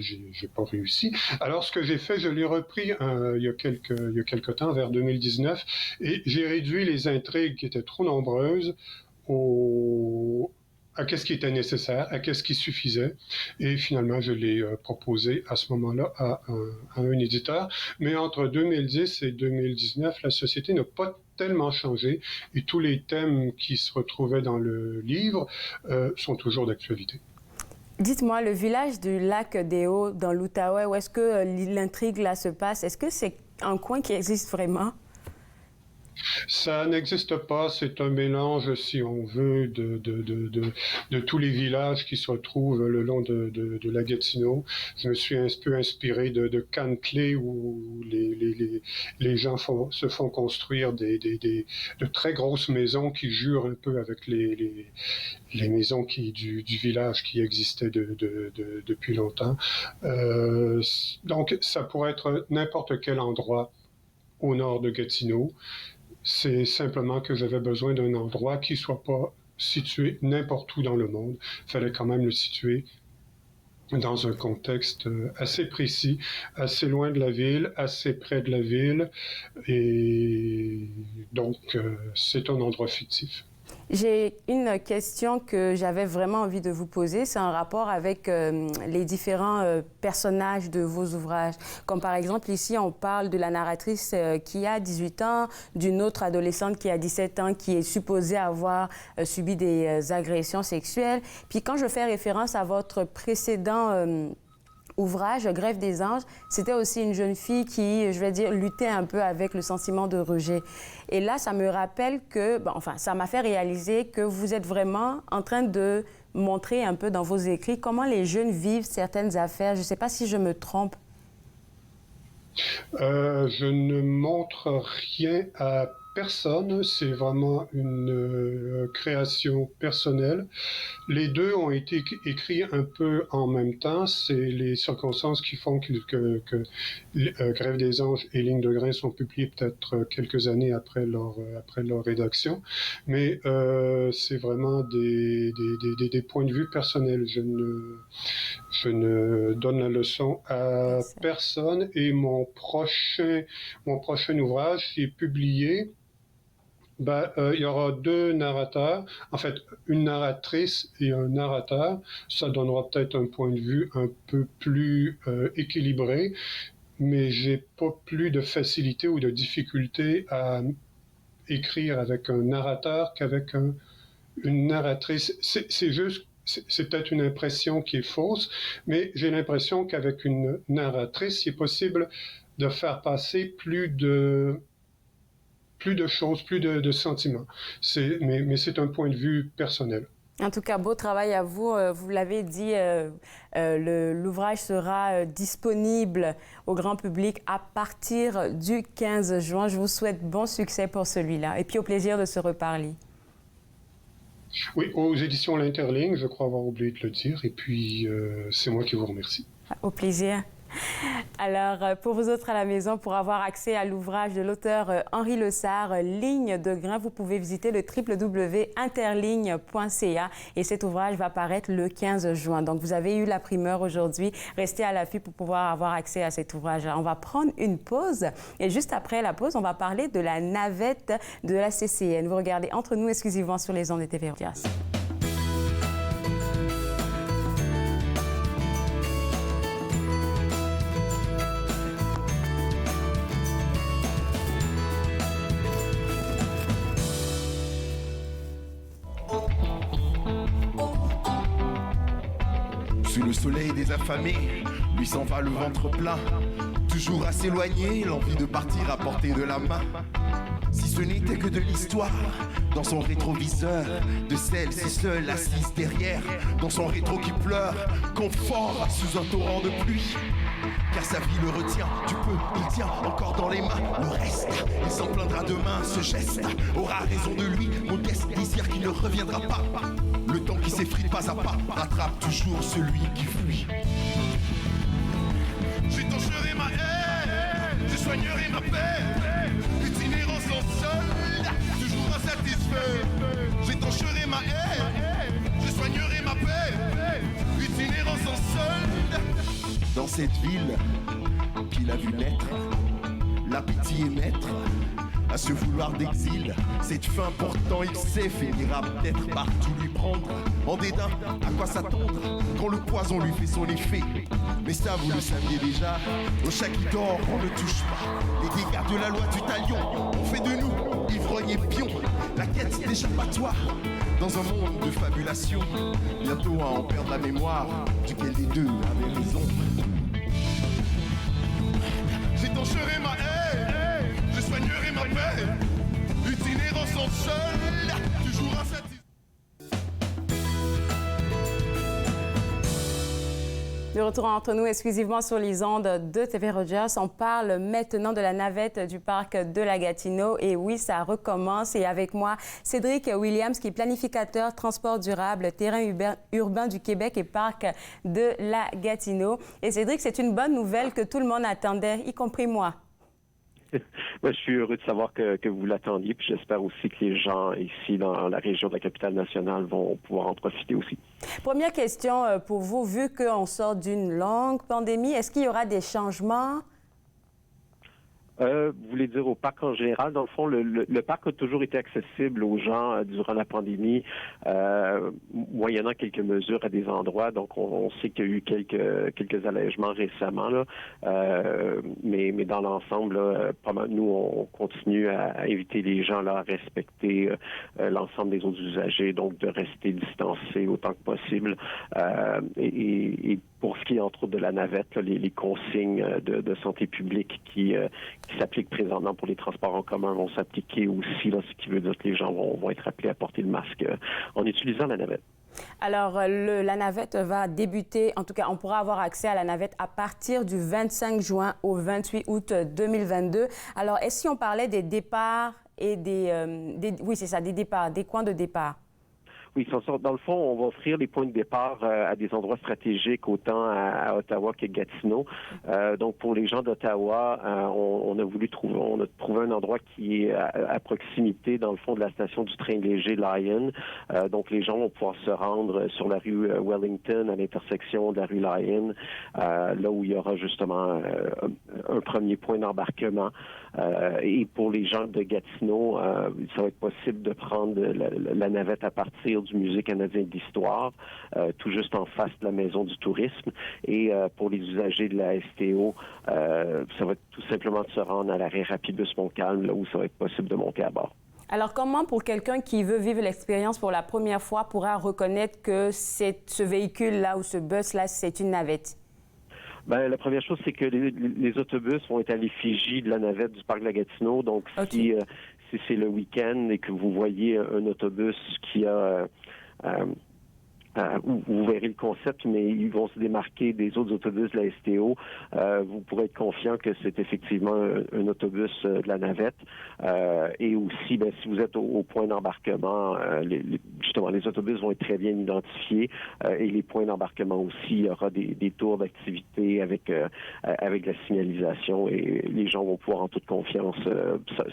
pas réussi. Alors, ce que j'ai fait, je l'ai repris il y a quelque temps, vers 2019, et j'ai réduit les intrigues qui étaient trop nombreuses à qu'est-ce qui était nécessaire, à qu'est-ce qui suffisait. Et finalement, je l'ai proposé à ce moment-là à un éditeur. Mais entre 2010 et 2019, la société n'a pas tellement changé et tous les thèmes qui se retrouvaient dans le livre sont toujours d'actualité. Dites-moi, le village du lac des Hauts dans l'Outaouais, où est-ce que l'intrigue là se passe? Est-ce que c'est un coin qui existe vraiment? Ça n'existe pas, c'est un mélange, si on veut, de tous les villages qui se retrouvent le long de la Gatineau. Je me suis un peu inspiré de Cantley, où les gens se font construire de très grosses maisons qui jurent un peu avec les maisons du village qui existaient depuis longtemps. Donc, ça pourrait être n'importe quel endroit au nord de Gatineau. C'est simplement que j'avais besoin d'un endroit qui ne soit pas situé n'importe où dans le monde. Il fallait quand même le situer dans un contexte assez précis, assez loin de la ville, assez près de la ville. Et donc, c'est un endroit fictif. J'ai une question que j'avais vraiment envie de vous poser. C'est en rapport avec les différents personnages de vos ouvrages. Comme par exemple, ici, on parle de la narratrice qui a 18 ans, d'une autre adolescente qui a 17 ans, qui est supposée avoir subi des agressions sexuelles. Puis quand je fais référence à votre précédent ouvrage, Grève des Anges, c'était aussi une jeune fille qui, je vais dire, luttait un peu avec le sentiment de rejet. Et là, ça me rappelle que, ça m'a fait réaliser que vous êtes vraiment en train de montrer un peu dans vos écrits comment les jeunes vivent certaines affaires. Je ne sais pas si je me trompe. Je ne montre rien à personne, c'est vraiment une création personnelle. Les deux ont été écrits un peu en même temps. C'est les circonstances qui font que Grève des Anges et Ligne de grain sont publiés peut-être quelques années après leur rédaction. Mais c'est vraiment des points de vue personnels. Je ne donne la leçon à personne. Et mon prochain ouvrage, qui est publié, il y aura deux narrateurs, en fait, une narratrice et un narrateur. Ça donnera peut-être un point de vue un peu plus équilibré, mais j'ai pas plus de facilité ou de difficulté à écrire avec un narrateur qu'avec une narratrice. C'est juste, c'est peut-être une impression qui est fausse, mais j'ai l'impression qu'avec une narratrice, il est possible de faire passer plus de choses, plus de sentiments. Mais c'est un point de vue personnel. En tout cas, beau travail à vous. Vous l'avez dit, l'ouvrage sera disponible au grand public à partir du 15 juin. Je vous souhaite bon succès pour celui-là et puis au plaisir de se reparler. Oui, aux éditions L'Interligne, je crois avoir oublié de le dire. Et puis, c'est moi qui vous remercie. Au plaisir. Alors, pour vous autres à la maison, pour avoir accès à l'ouvrage de l'auteur Henri Lessard, Ligne de grain, vous pouvez visiter le www.interligne.ca et cet ouvrage va paraître le 15 juin. Donc, vous avez eu la primeur aujourd'hui. Restez à l'affût pour pouvoir avoir accès à cet ouvrage. On va prendre une pause et juste après la pause, on va parler de la navette de la CCN. Vous regardez Entre nous exclusivement sur les ondes de TV Rogers. Sous le soleil des affamés, lui s'en va le ventre plein. Toujours à s'éloigner, l'envie de partir à portée de la main. Si ce n'était que de l'histoire, dans son rétroviseur, de celle si seule assise derrière, dans son rétro qui pleure, confort sous un torrent de pluie. Car sa vie le retient, du peu, il tient encore dans les mains le reste. Il s'en plaindra demain, ce geste aura raison de lui, modeste désir qui ne reviendra pas. Le temps qui s'effrite pas à pas, rattrape toujours celui qui fuit. J'étancherai ma haine, je soignerai ma paix. Itinérance en solde, toujours insatisfait. J'étancherai ma haine, je soignerai ma paix. Itinérance en solde. Dans cette ville qu'il a vu naître, l'appétit est maître. À ce vouloir d'exil, cette fin pourtant il sait finira peut-être par tout lui prendre. En dédain, à quoi s'attendre quand le poison lui fait son effet? Mais ça vous le saviez déjà, au chat qui dort on ne touche pas. Les dégâts de la loi du talion ont fait de nous ivrognes et pions. La quête d'échappatoire dans un monde de fabulation. Bientôt à en perdre la mémoire, duquel des deux avait raison. J'étancherai ma haine, je soignerai ma paix. Itinérance en seul, toujours insatisfait. De retour entre nous exclusivement sur les ondes de TV Rogers. On parle maintenant de la navette du parc de la Gatineau. Et oui, ça recommence. Et avec moi, Cédric Williams, qui est planificateur transport durable, terrain urbain du Québec et parc de la Gatineau. Et Cédric, c'est une bonne nouvelle que tout le monde attendait, y compris moi. Moi, je suis heureux de savoir que vous l'attendiez, puis j'espère aussi que les gens ici dans la région de la capitale nationale vont pouvoir en profiter aussi. Première question pour vous, vu qu'on sort d'une longue pandémie, est-ce qu'il y aura des changements? Vous voulez dire au parc en général? Dans le fond, le parc a toujours été accessible aux gens durant la pandémie, moyennant quelques mesures à des endroits. Donc, on sait qu'il y a eu quelques allègements récemment, là. Mais dans l'ensemble, nous, on continue à inviter les gens là, à respecter l'ensemble des autres usagers, donc de rester distancés autant que possible. Et pour ce qui est, entre autres, de la navette, là, les consignes de santé publique qui s'appliquent présentement pour les transports en commun vont s'appliquer aussi, là, ce qui veut dire que les gens vont être appelés à porter le masque en utilisant la navette. Alors, la navette va débuter, en tout cas, on pourra avoir accès à la navette à partir du 25 juin au 28 août 2022. Alors, est-ce si on parlait des départs et oui, c'est ça, des départs, des coins de départ? Oui, dans le fond, on va offrir les points de départ à des endroits stratégiques, autant à Ottawa que Gatineau. Donc, pour les gens d'Ottawa, on a trouvé un endroit qui est à proximité, dans le fond, de la station du train léger Lyon. Donc, les gens vont pouvoir se rendre sur la rue Wellington, à l'intersection de la rue Lyon, là où il y aura justement un premier point d'embarquement. Et pour les gens de Gatineau, ça va être possible de prendre la navette à partir du Musée canadien de l'histoire, tout juste en face de la Maison du tourisme. Et pour les usagers de la STO, ça va être tout simplement de se rendre à l'arrêt Rapidbus Montcalm, là où ça va être possible de monter à bord. Alors, comment, pour quelqu'un qui veut vivre l'expérience pour la première fois, pourra reconnaître que ce véhicule-là ou ce bus-là, c'est une navette? Ben, la première chose, c'est que les autobus vont être à l'effigie de la navette du parc de la Gatineau. Donc, si c'est le week-end et que vous voyez un autobus qui a vous verrez le concept, mais ils vont se démarquer des autres autobus de la STO. Vous pourrez être confiant que c'est effectivement un autobus de la navette. Et aussi, si vous êtes au point d'embarquement, justement, les autobus vont être très bien identifiés. Et les points d'embarquement aussi, il y aura des tours d'activité avec la signalisation. Et les gens vont pouvoir en toute confiance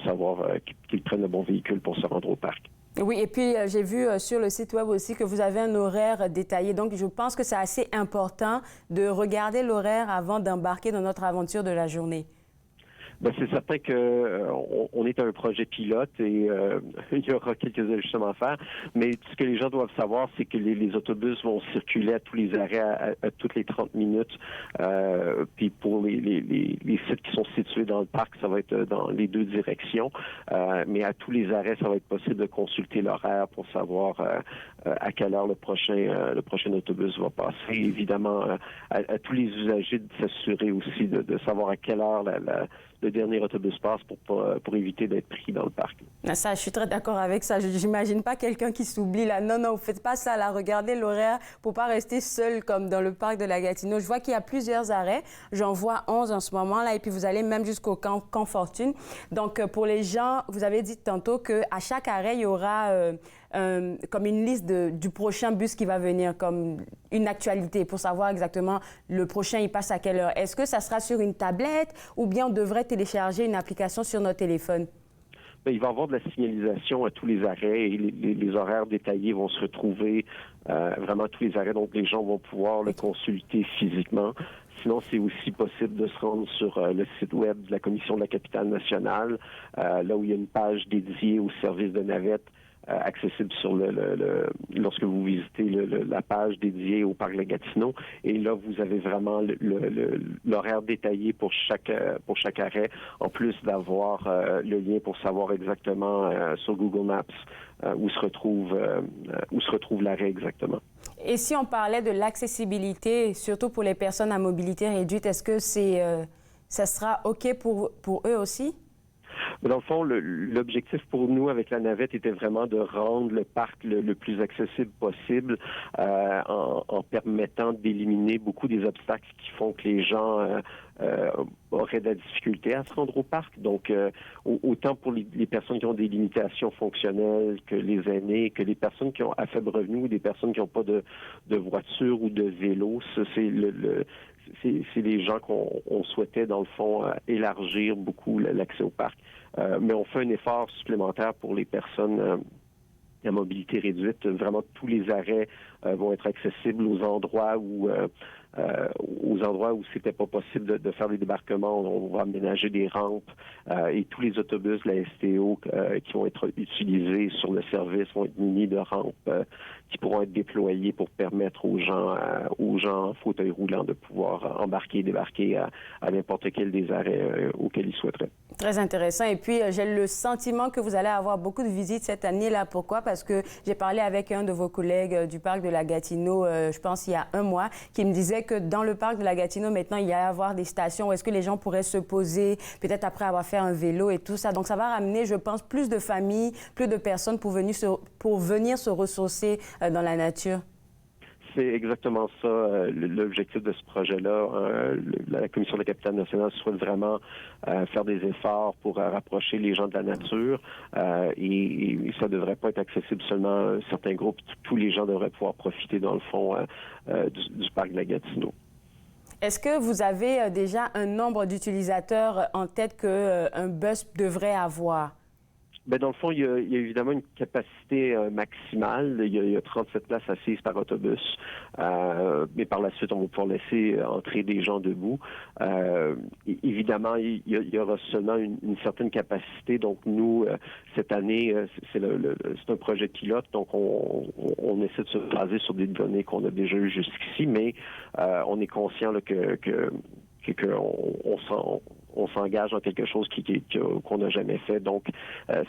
savoir qu'ils prennent le bon véhicule pour se rendre au parc. Oui, et puis j'ai vu sur le site web aussi que vous avez un horaire détaillé. Donc, je pense que c'est assez important de regarder l'horaire avant d'embarquer dans notre aventure de la journée. C'est certain qu'on est un projet pilote et il y aura quelques ajustements à faire. Mais ce que les gens doivent savoir, c'est que les autobus vont circuler à tous les arrêts à toutes les 30 minutes. Puis pour les sites qui sont situés dans le parc, ça va être dans les deux directions. Mais à tous les arrêts, ça va être possible de consulter l'horaire pour savoir à quelle heure le prochain autobus va passer. Évidemment, à tous les usagers de s'assurer aussi de savoir à quelle heure le dernier autobus passe pour éviter d'être pris dans le parc. Ça, je suis très d'accord avec ça. Je n'imagine pas quelqu'un qui s'oublie là. Non, vous ne faites pas ça là. Regardez l'horaire pour ne pas rester seul comme dans le parc de la Gatineau. Je vois qu'il y a plusieurs arrêts. J'en vois 11 en ce moment là. Et puis vous allez même jusqu'au camp Fortune. Donc pour les gens, vous avez dit tantôt qu'à chaque arrêt, il y aura comme une liste du prochain bus qui va venir, comme une actualité pour savoir exactement le prochain, il passe à quelle heure. Est-ce que ça sera sur une tablette ou bien on devrait télécharger une application sur notre téléphone? Il va y avoir de la signalisation à tous les arrêts et les horaires détaillés vont se retrouver vraiment à tous les arrêts. Donc, les gens vont pouvoir le consulter physiquement. Sinon, c'est aussi possible de se rendre sur le site web de la Commission de la capitale nationale, là où il y a une page dédiée au service de navette accessible sur lorsque vous visitez la page dédiée au parc de la Gatineau. Et là, vous avez vraiment l'horaire détaillé pour chaque arrêt, en plus d'avoir le lien pour savoir exactement sur Google Maps où se retrouve l'arrêt exactement. Et si on parlait de l'accessibilité, surtout pour les personnes à mobilité réduite, est-ce que ça sera OK pour eux aussi? Mais dans le fond, l'objectif pour nous avec la navette était vraiment de rendre le parc le plus accessible possible en permettant d'éliminer beaucoup des obstacles qui font que les gens auraient de la difficulté à se rendre au parc. Donc, autant pour les personnes qui ont des limitations fonctionnelles que les aînés, que les personnes qui ont à faible revenu ou des personnes qui n'ont pas de voiture ou de vélo, ça, c'est les gens qu'on souhaitait, dans le fond, élargir beaucoup l'accès au parc. Mais on fait un effort supplémentaire pour les personnes à mobilité réduite. Vraiment, tous les arrêts vont être accessibles aux endroits où c'était pas possible de faire des débarquements. On va aménager des rampes et tous les autobus de la STO qui vont être utilisés sur le service vont être munis de rampes qui pourront être déployées pour permettre aux gens en fauteuil roulant de pouvoir embarquer et débarquer à n'importe quel des arrêts auxquels ils souhaiteraient. Très intéressant. Et puis, j'ai le sentiment que vous allez avoir beaucoup de visites cette année-là. Pourquoi? Parce que j'ai parlé avec un de vos collègues du parc de la Gatineau, je pense il y a un mois, qui me disait que dans le parc de la Gatineau, maintenant, il y a à avoir des stations où est-ce que les gens pourraient se poser, peut-être après avoir fait un vélo et tout ça. Donc, ça va ramener, je pense, plus de familles, plus de personnes pour venir se ressourcer dans la nature. C'est exactement ça, l'objectif de ce projet-là. La Commission de la capitale nationale souhaite vraiment faire des efforts pour rapprocher les gens de la nature et ça ne devrait pas être accessible seulement à certains groupes. Tous les gens devraient pouvoir profiter, dans le fond, du parc de la Gatineau. Est-ce que vous avez déjà un nombre d'utilisateurs en tête qu'un bus devrait avoir? Bien, dans le fond, il y a évidemment une capacité maximale. Il y a 37 places assises par autobus. Mais par la suite, on va pouvoir laisser entrer des gens debout. Évidemment, il y aura seulement une certaine capacité. Donc, nous, cette année, c'est un projet pilote. Donc, on essaie de se baser sur des données qu'on a déjà eues jusqu'ici. Mais on est conscient là, on s'engage dans quelque chose qu'on n'a jamais fait. Donc,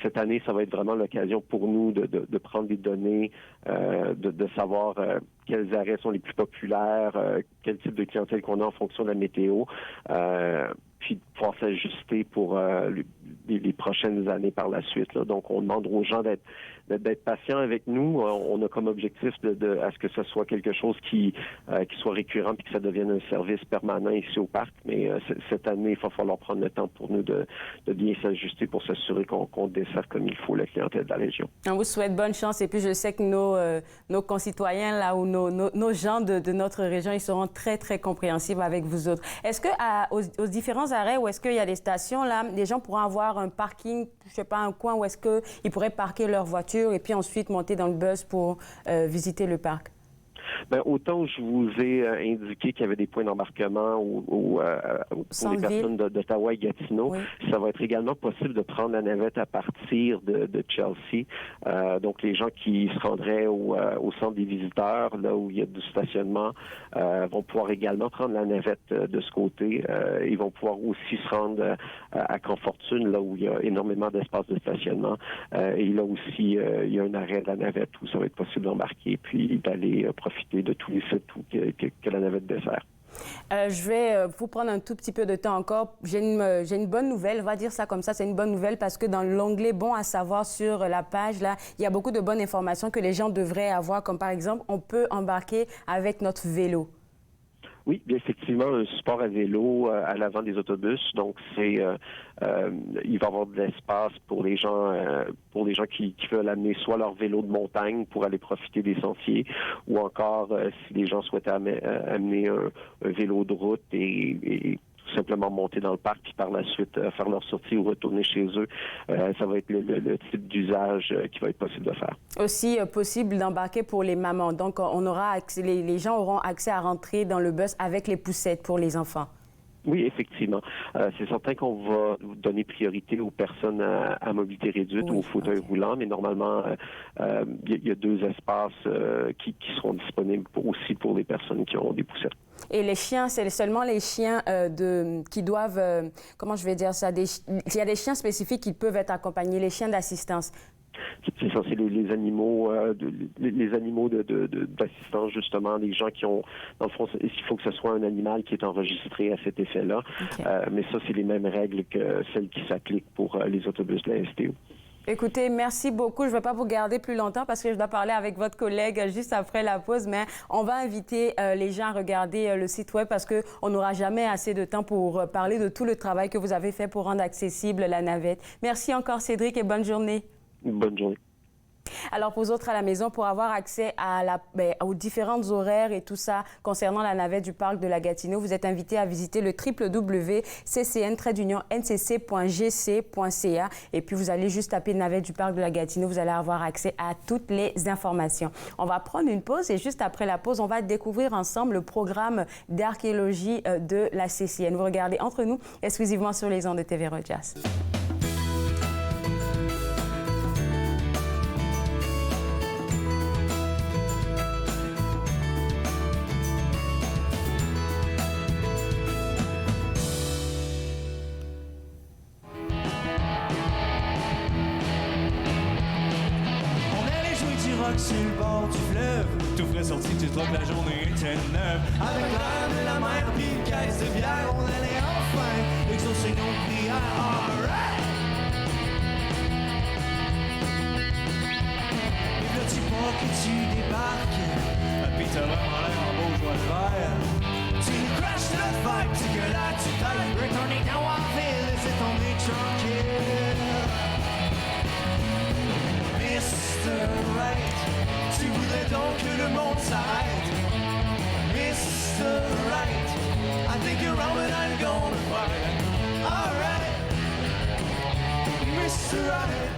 cette année, ça va être vraiment l'occasion pour nous de prendre des données, de savoir quels arrêts sont les plus populaires, quel type de clientèle qu'on a en fonction de la météo. puis de pouvoir s'ajuster pour les prochaines années par la suite. Là. Donc, on demande aux gens d'être patients avec nous. On a comme objectif à ce que ce soit quelque chose qui soit récurrent puis que ça devienne un service permanent ici au parc. Mais cette année, il va falloir prendre le temps pour nous de bien s'ajuster pour s'assurer qu'on dessert comme il faut la clientèle de la région. On vous souhaite bonne chance et puis je sais que nos concitoyens là ou nos gens de notre région, ils seront très, très compréhensifs avec vous autres. Est-ce que aux différents arrêts où est-ce qu'il y a des stations là, les gens pourront avoir un parking, je sais pas, un coin où est-ce qu'ils pourraient parquer leur voiture et puis ensuite monter dans le bus pour visiter le parc? Bien, autant je vous ai indiqué qu'il y avait des points d'embarquement pour les personnes d'Ottawa et Gatineau, ça va être également possible de prendre la navette à partir de Chelsea. Donc, les gens qui se rendraient au centre des visiteurs, là où il y a du stationnement, vont pouvoir également prendre la navette de ce côté. Ils vont pouvoir aussi se rendre à Camp-Fortune, là où il y a énormément d'espace de stationnement. Et là aussi, il y a un arrêt de la navette où ça va être possible d'embarquer puis d'aller profiter de tous les sites que la navette dessert. Je vais vous prendre un tout petit peu de temps encore. J'ai une bonne nouvelle, on va dire ça comme ça, c'est une bonne nouvelle parce que dans l'onglet « Bon à savoir » sur la page, là, il y a beaucoup de bonnes informations que les gens devraient avoir, comme par exemple, on peut embarquer avec notre vélo. Oui, bien effectivement, un support à vélo à l'avant des autobus. Donc, il va y avoir de l'espace pour les gens qui veulent amener soit leur vélo de montagne pour aller profiter des sentiers, ou encore si les gens souhaitent amener un vélo de route et tout simplement monter dans le parc puis par la suite faire leur sortie ou retourner chez eux. Ça va être le type d'usage qui va être possible de faire. Aussi possible d'embarquer pour les mamans. Donc, on aura accès, les gens auront accès à rentrer dans le bus avec les poussettes pour les enfants. Oui, effectivement. C'est certain qu'on va donner priorité aux personnes à mobilité réduite ou aux fauteuils roulants, mais normalement, il y a 2 espaces qui seront disponibles aussi pour les personnes qui ont des poussettes. Et les chiens, c'est seulement les chiens qui doivent, comment je vais dire ça, il y a des chiens spécifiques qui peuvent être accompagnés, les chiens d'assistance. C'est ça, c'est les animaux d'assistance, justement, les gens qui ont, dans le fond, il faut que ce soit un animal qui est enregistré à cet effet-là. Okay. Mais ça, c'est les mêmes règles que celles qui s'appliquent pour les autobus de la STO. Écoutez, merci beaucoup. Je ne vais pas vous garder plus longtemps parce que je dois parler avec votre collègue juste après la pause, mais on va inviter les gens à regarder le site web parce qu'on n'aura jamais assez de temps pour parler de tout le travail que vous avez fait pour rendre accessible la navette. Merci encore, Cédric, et bonne journée. Bonne journée. Alors, pour vous autres à la maison, pour avoir accès aux différents horaires et tout ça concernant la navette du parc de la Gatineau, vous êtes invités à visiter le www.ccn-ncc.gc.ca et puis vous allez juste taper navette du parc de la Gatineau, vous allez avoir accès à toutes les informations. On va prendre une pause et juste après la pause, on va découvrir ensemble le programme d'archéologie de la CCN. Vous regardez Entre nous, exclusivement sur les ondes de TV Rojas. Sur le bord du fleuve, tout frais sorti, tu te la journée était neuve. Avec l'air de la mer puis une caisse de bière, on allait enfin exaucer nos prières. Alright! Et là tu vois que tu débarques, puis t'as vraiment l'air en beau joie de vert. Tu crashes le fight, tu gueules là, tu tailles, retourner dans la ville, laissez tomber tranquille. Mr. Right, tu voudrais donc que le monde s'arrête. Mr. Right, I think you're wrong but I'm gonna fight. Alright, Mr. Right.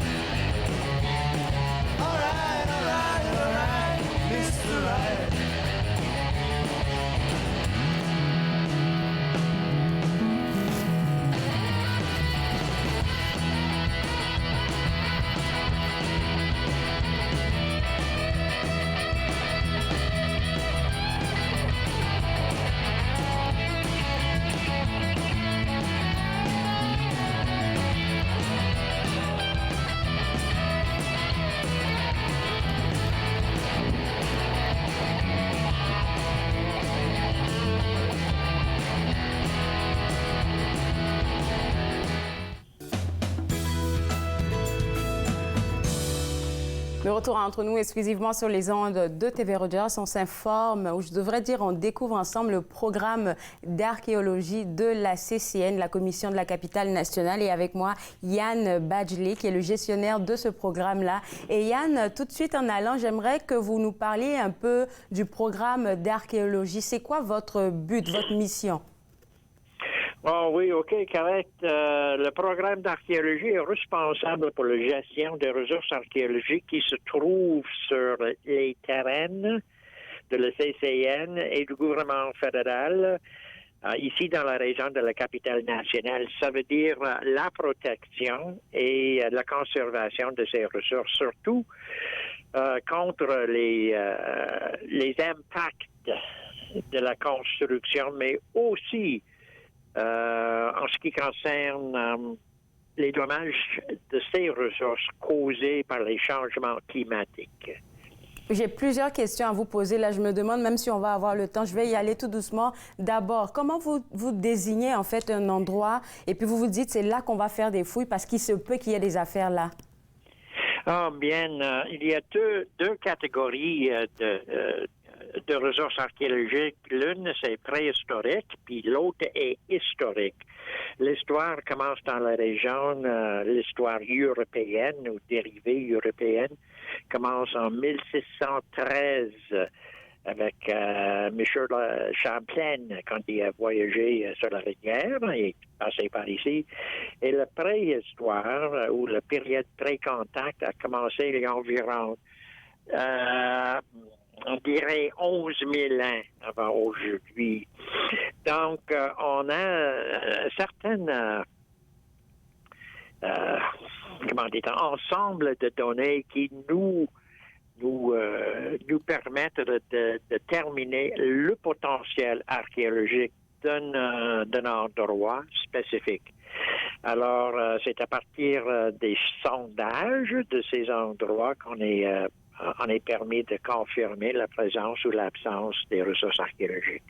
Alright, alright, alright, Mr. Right. De retour entre nous exclusivement sur les ondes de TV Rogers, on s'informe, ou je devrais dire on découvre ensemble le programme d'archéologie de la CCN, la Commission de la capitale nationale. Et avec moi, Yann Badgley, qui est le gestionnaire de ce programme-là. Et Yann, tout de suite en allant, j'aimerais que vous nous parliez un peu du programme d'archéologie. C'est quoi votre but, votre mission? Oh oui, OK, correct. Le programme d'archéologie est responsable pour la gestion des ressources archéologiques qui se trouvent sur les terrains de la CCN et du gouvernement fédéral, ici dans la région de la capitale nationale. Ça veut dire la protection et la conservation de ces ressources, surtout contre les impacts de la construction, mais aussi en ce qui concerne les dommages de ces ressources causés par les changements climatiques. J'ai plusieurs questions à vous poser. Là, je me demande même si on va avoir le temps. Je vais y aller tout doucement. D'abord, comment vous désignez en fait un endroit et puis vous vous dites c'est là qu'on va faire des fouilles parce qu'il se peut qu'il y ait des affaires là? Ah, bien, il y a deux catégories de ressources archéologiques. L'une, c'est préhistorique, puis l'autre est historique. L'histoire commence dans la région, l'histoire européenne ou dérivée européenne commence en 1613 avec Michel Champlain quand il a voyagé sur la rivière et est passé par ici. Et la préhistoire, ou la période pré-contact, a commencé il y a environ on dirait 11 000 ans avant aujourd'hui. Donc, on a certaines ensemble de données qui nous permettent de déterminer le potentiel archéologique d'un endroit spécifique. Alors, c'est à partir des sondages de ces endroits qu'on est permis de confirmer la présence ou l'absence des ressources archéologiques.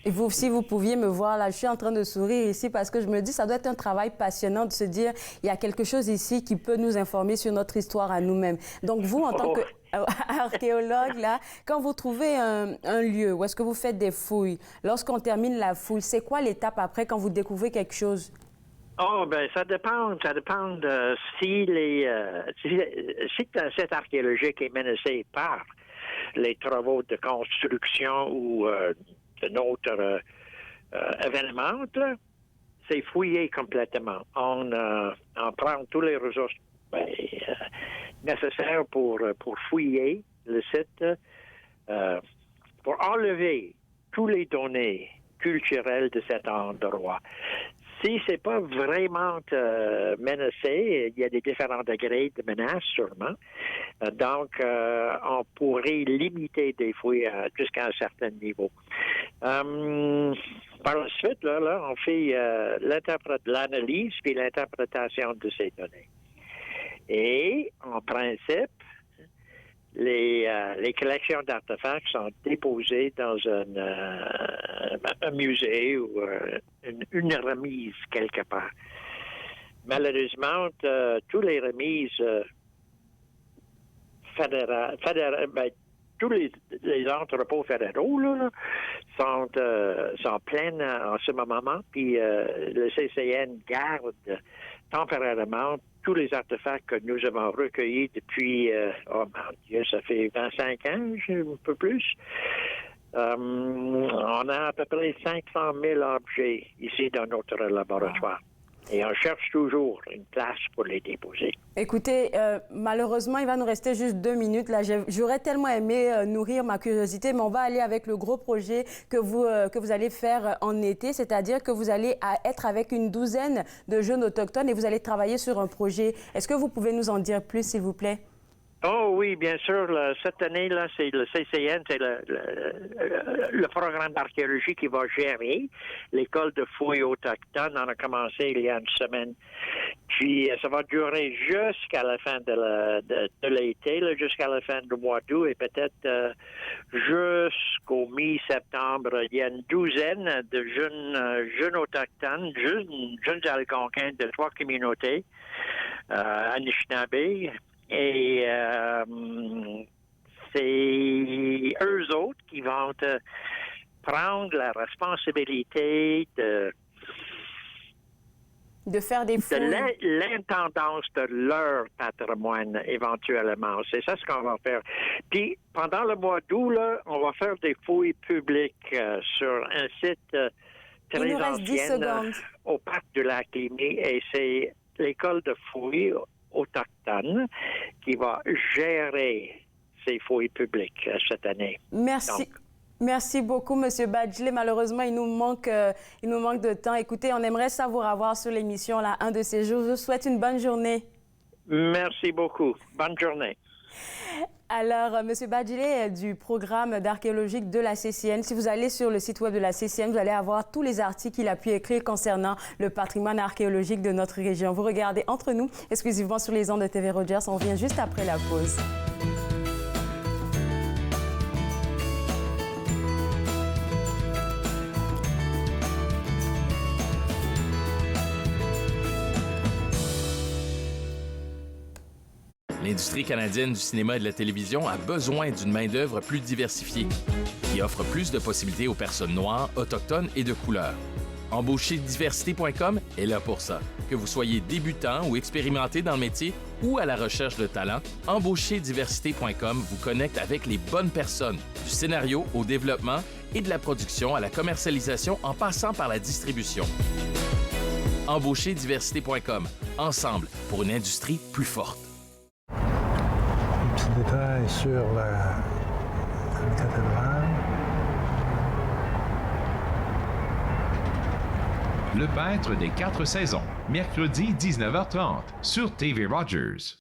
Et vous, si vous pouviez me voir, là, je suis en train de sourire ici parce que je me dis ça doit être un travail passionnant de se dire il y a quelque chose ici qui peut nous informer sur notre histoire à nous-mêmes. Donc vous, en tant qu'archéologue, là, quand vous trouvez un lieu où est-ce que vous faites des fouilles, lorsqu'on termine la fouille, c'est quoi l'étape après quand vous découvrez quelque chose? Oh, ben, ça dépend de si cette archéologique est menacée par les travaux de construction ou d'un autre événement, c'est fouillé complètement. On prend toutes les ressources nécessaires pour fouiller le site, pour enlever toutes les données culturelles de cet endroit. Si c'est pas vraiment menacé, il y a des différents degrés de menace sûrement. Donc, on pourrait limiter des fouilles jusqu'à un certain niveau. Par la suite, là, on fait l'analyse puis l'interprétation de ces données. Et, en principe, les collections d'artefacts sont déposées dans un musée ou une remise quelque part. Malheureusement, toutes les remises fédérales, tous les entrepôts fédéraux là, sont pleins en ce moment, puis le CCN garde temporairement tous les artefacts que nous avons recueillis depuis, oh mon Dieu, ça fait 25 ans, un peu plus. On a à peu près 500 000 objets ici dans notre laboratoire. Et on cherche toujours une place pour les déposer. Écoutez, malheureusement, il va nous rester juste 2 minutes. Là, j'aurais tellement aimé nourrir ma curiosité, mais on va aller avec le gros projet que vous allez faire en été, c'est-à-dire que vous allez être avec une douzaine de jeunes autochtones et vous allez travailler sur un projet. Est-ce que vous pouvez nous en dire plus, s'il vous plaît? Oh oui, bien sûr. Cette année-là, c'est le CCN, c'est le programme d'archéologie qui va gérer l'école de fouilles autochtones. On a commencé il y a une semaine. Puis ça va durer jusqu'à la fin de l'été, jusqu'à la fin du mois d'août et peut-être jusqu'au mi-septembre. Il y a une douzaine de jeunes autochtones, jeunes Algonquins de 3 communautés, Anishinaabe. Et c'est eux autres qui vont prendre la responsabilité de faire des fouilles. De l'intendance de leur patrimoine, éventuellement. C'est ça ce qu'on va faire. Puis, pendant le mois d'août, là, on va faire des fouilles publiques sur un site très ancien au parc de l'Académie, et c'est l'école de fouilles autochtone qui va gérer ces fouilles publiques cette année. Merci. Donc, merci beaucoup, M. Badjile. Malheureusement, il nous manque de temps. Écoutez, on aimerait ça vous revoir sur l'émission là, un de ces jours. Je vous souhaite une bonne journée. Merci beaucoup. Bonne journée. Alors, M. Badjile du programme d'archéologique de la CCN. Si vous allez sur le site web de la CCN, vous allez avoir tous les articles qu'il a pu écrire concernant le patrimoine archéologique de notre région. Vous regardez Entre nous, exclusivement sur les ondes de TV Rogers. On revient juste après la pause. L'industrie canadienne du cinéma et de la télévision a besoin d'une main-d'œuvre plus diversifiée, qui offre plus de possibilités aux personnes noires, autochtones et de couleur. Embaucherdiversité.com est là pour ça. Que vous soyez débutant ou expérimenté dans le métier ou à la recherche de talent, Embaucherdiversité.com vous connecte avec les bonnes personnes, du scénario au développement et de la production à la commercialisation en passant par la distribution. Embaucherdiversité.com, ensemble pour une industrie plus forte. Petit détail sur la cathédrale. Le peintre des 4 saisons, mercredi 19h30 sur TV Rogers.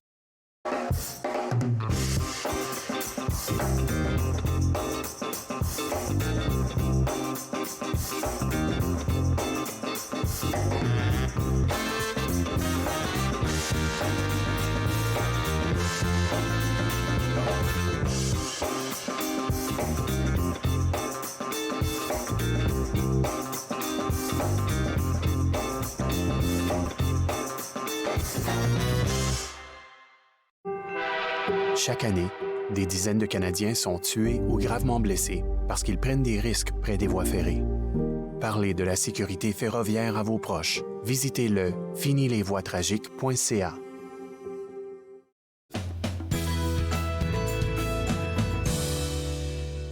Chaque année, des dizaines de Canadiens sont tués ou gravement blessés parce qu'ils prennent des risques près des voies ferrées. Parlez de la sécurité ferroviaire à vos proches. Visitez le finilesvoiestragiques.ca.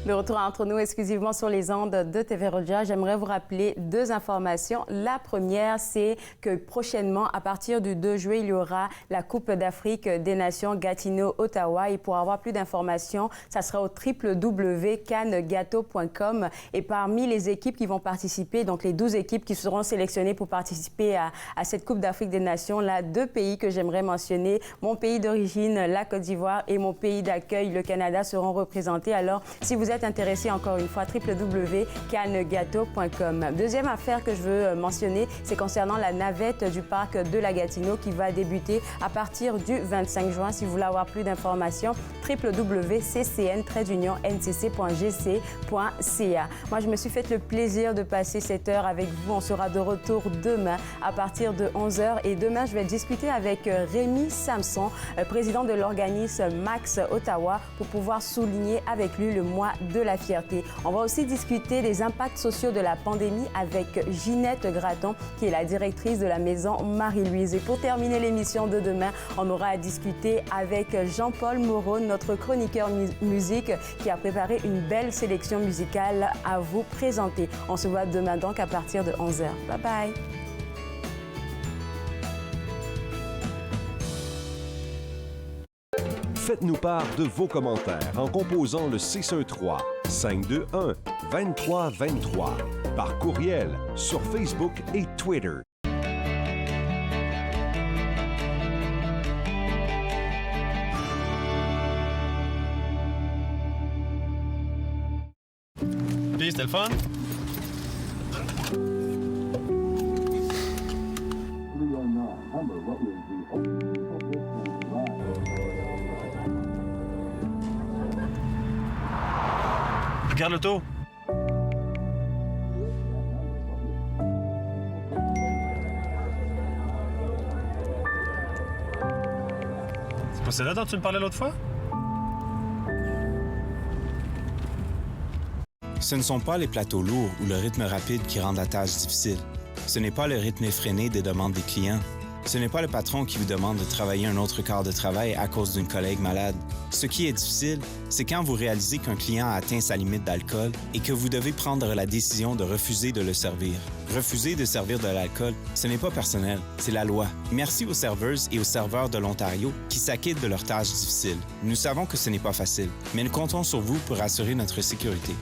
De retour entre nous exclusivement sur les ondes de TV Rogers, j'aimerais vous rappeler 2 informations. La première, c'est que prochainement, à partir du 2 juillet, il y aura la Coupe d'Afrique des Nations Gatineau-Ottawa. Et pour avoir plus d'informations, ça sera au www.cannegato.com. Et parmi les équipes qui vont participer, donc les 12 équipes qui seront sélectionnées pour participer à cette Coupe d'Afrique des Nations, là, 2 pays que j'aimerais mentionner, mon pays d'origine, la Côte d'Ivoire, et mon pays d'accueil, le Canada, seront représentés. Alors, si vous êtes intéressé, encore une fois, www.cannegato.com. Deuxième affaire que je veux mentionner, c'est concernant la navette du parc de la Gatineau qui va débuter à partir du 25 juin. Si vous voulez avoir plus d'informations, www.ccn-ncc.gc.ca. Moi, je me suis fait le plaisir de passer cette heure avec vous. On sera de retour demain à partir de 11h. Et demain, je vais discuter avec Rémi Samson, président de l'organisme Max Ottawa, pour pouvoir souligner avec lui le mois de la fierté. On va aussi discuter des impacts sociaux de la pandémie avec Ginette Gratton, qui est la directrice de la maison Marie-Louise. Et pour terminer l'émission de demain, on aura à discuter avec Jean-Paul Moreau, notre chroniqueur musique, qui a préparé une belle sélection musicale à vous présenter. On se voit demain donc à partir de 11h. Bye bye! Faites-nous part de vos commentaires en composant le 613-521-2323 par courriel sur Facebook et Twitter. Puis, c'était le fun? Regarde l'auto. C'est pas celle-là dont tu me parlais l'autre fois? Ce ne sont pas les plateaux lourds ou le rythme rapide qui rendent la tâche difficile. Ce n'est pas le rythme effréné des demandes des clients. Ce n'est pas le patron qui vous demande de travailler un autre quart de travail à cause d'une collègue malade. Ce qui est difficile, c'est quand vous réalisez qu'un client a atteint sa limite d'alcool et que vous devez prendre la décision de refuser de le servir. Refuser de servir de l'alcool, ce n'est pas personnel, c'est la loi. Merci aux serveuses et aux serveurs de l'Ontario qui s'acquittent de leurs tâches difficiles. Nous savons que ce n'est pas facile, mais nous comptons sur vous pour assurer notre sécurité.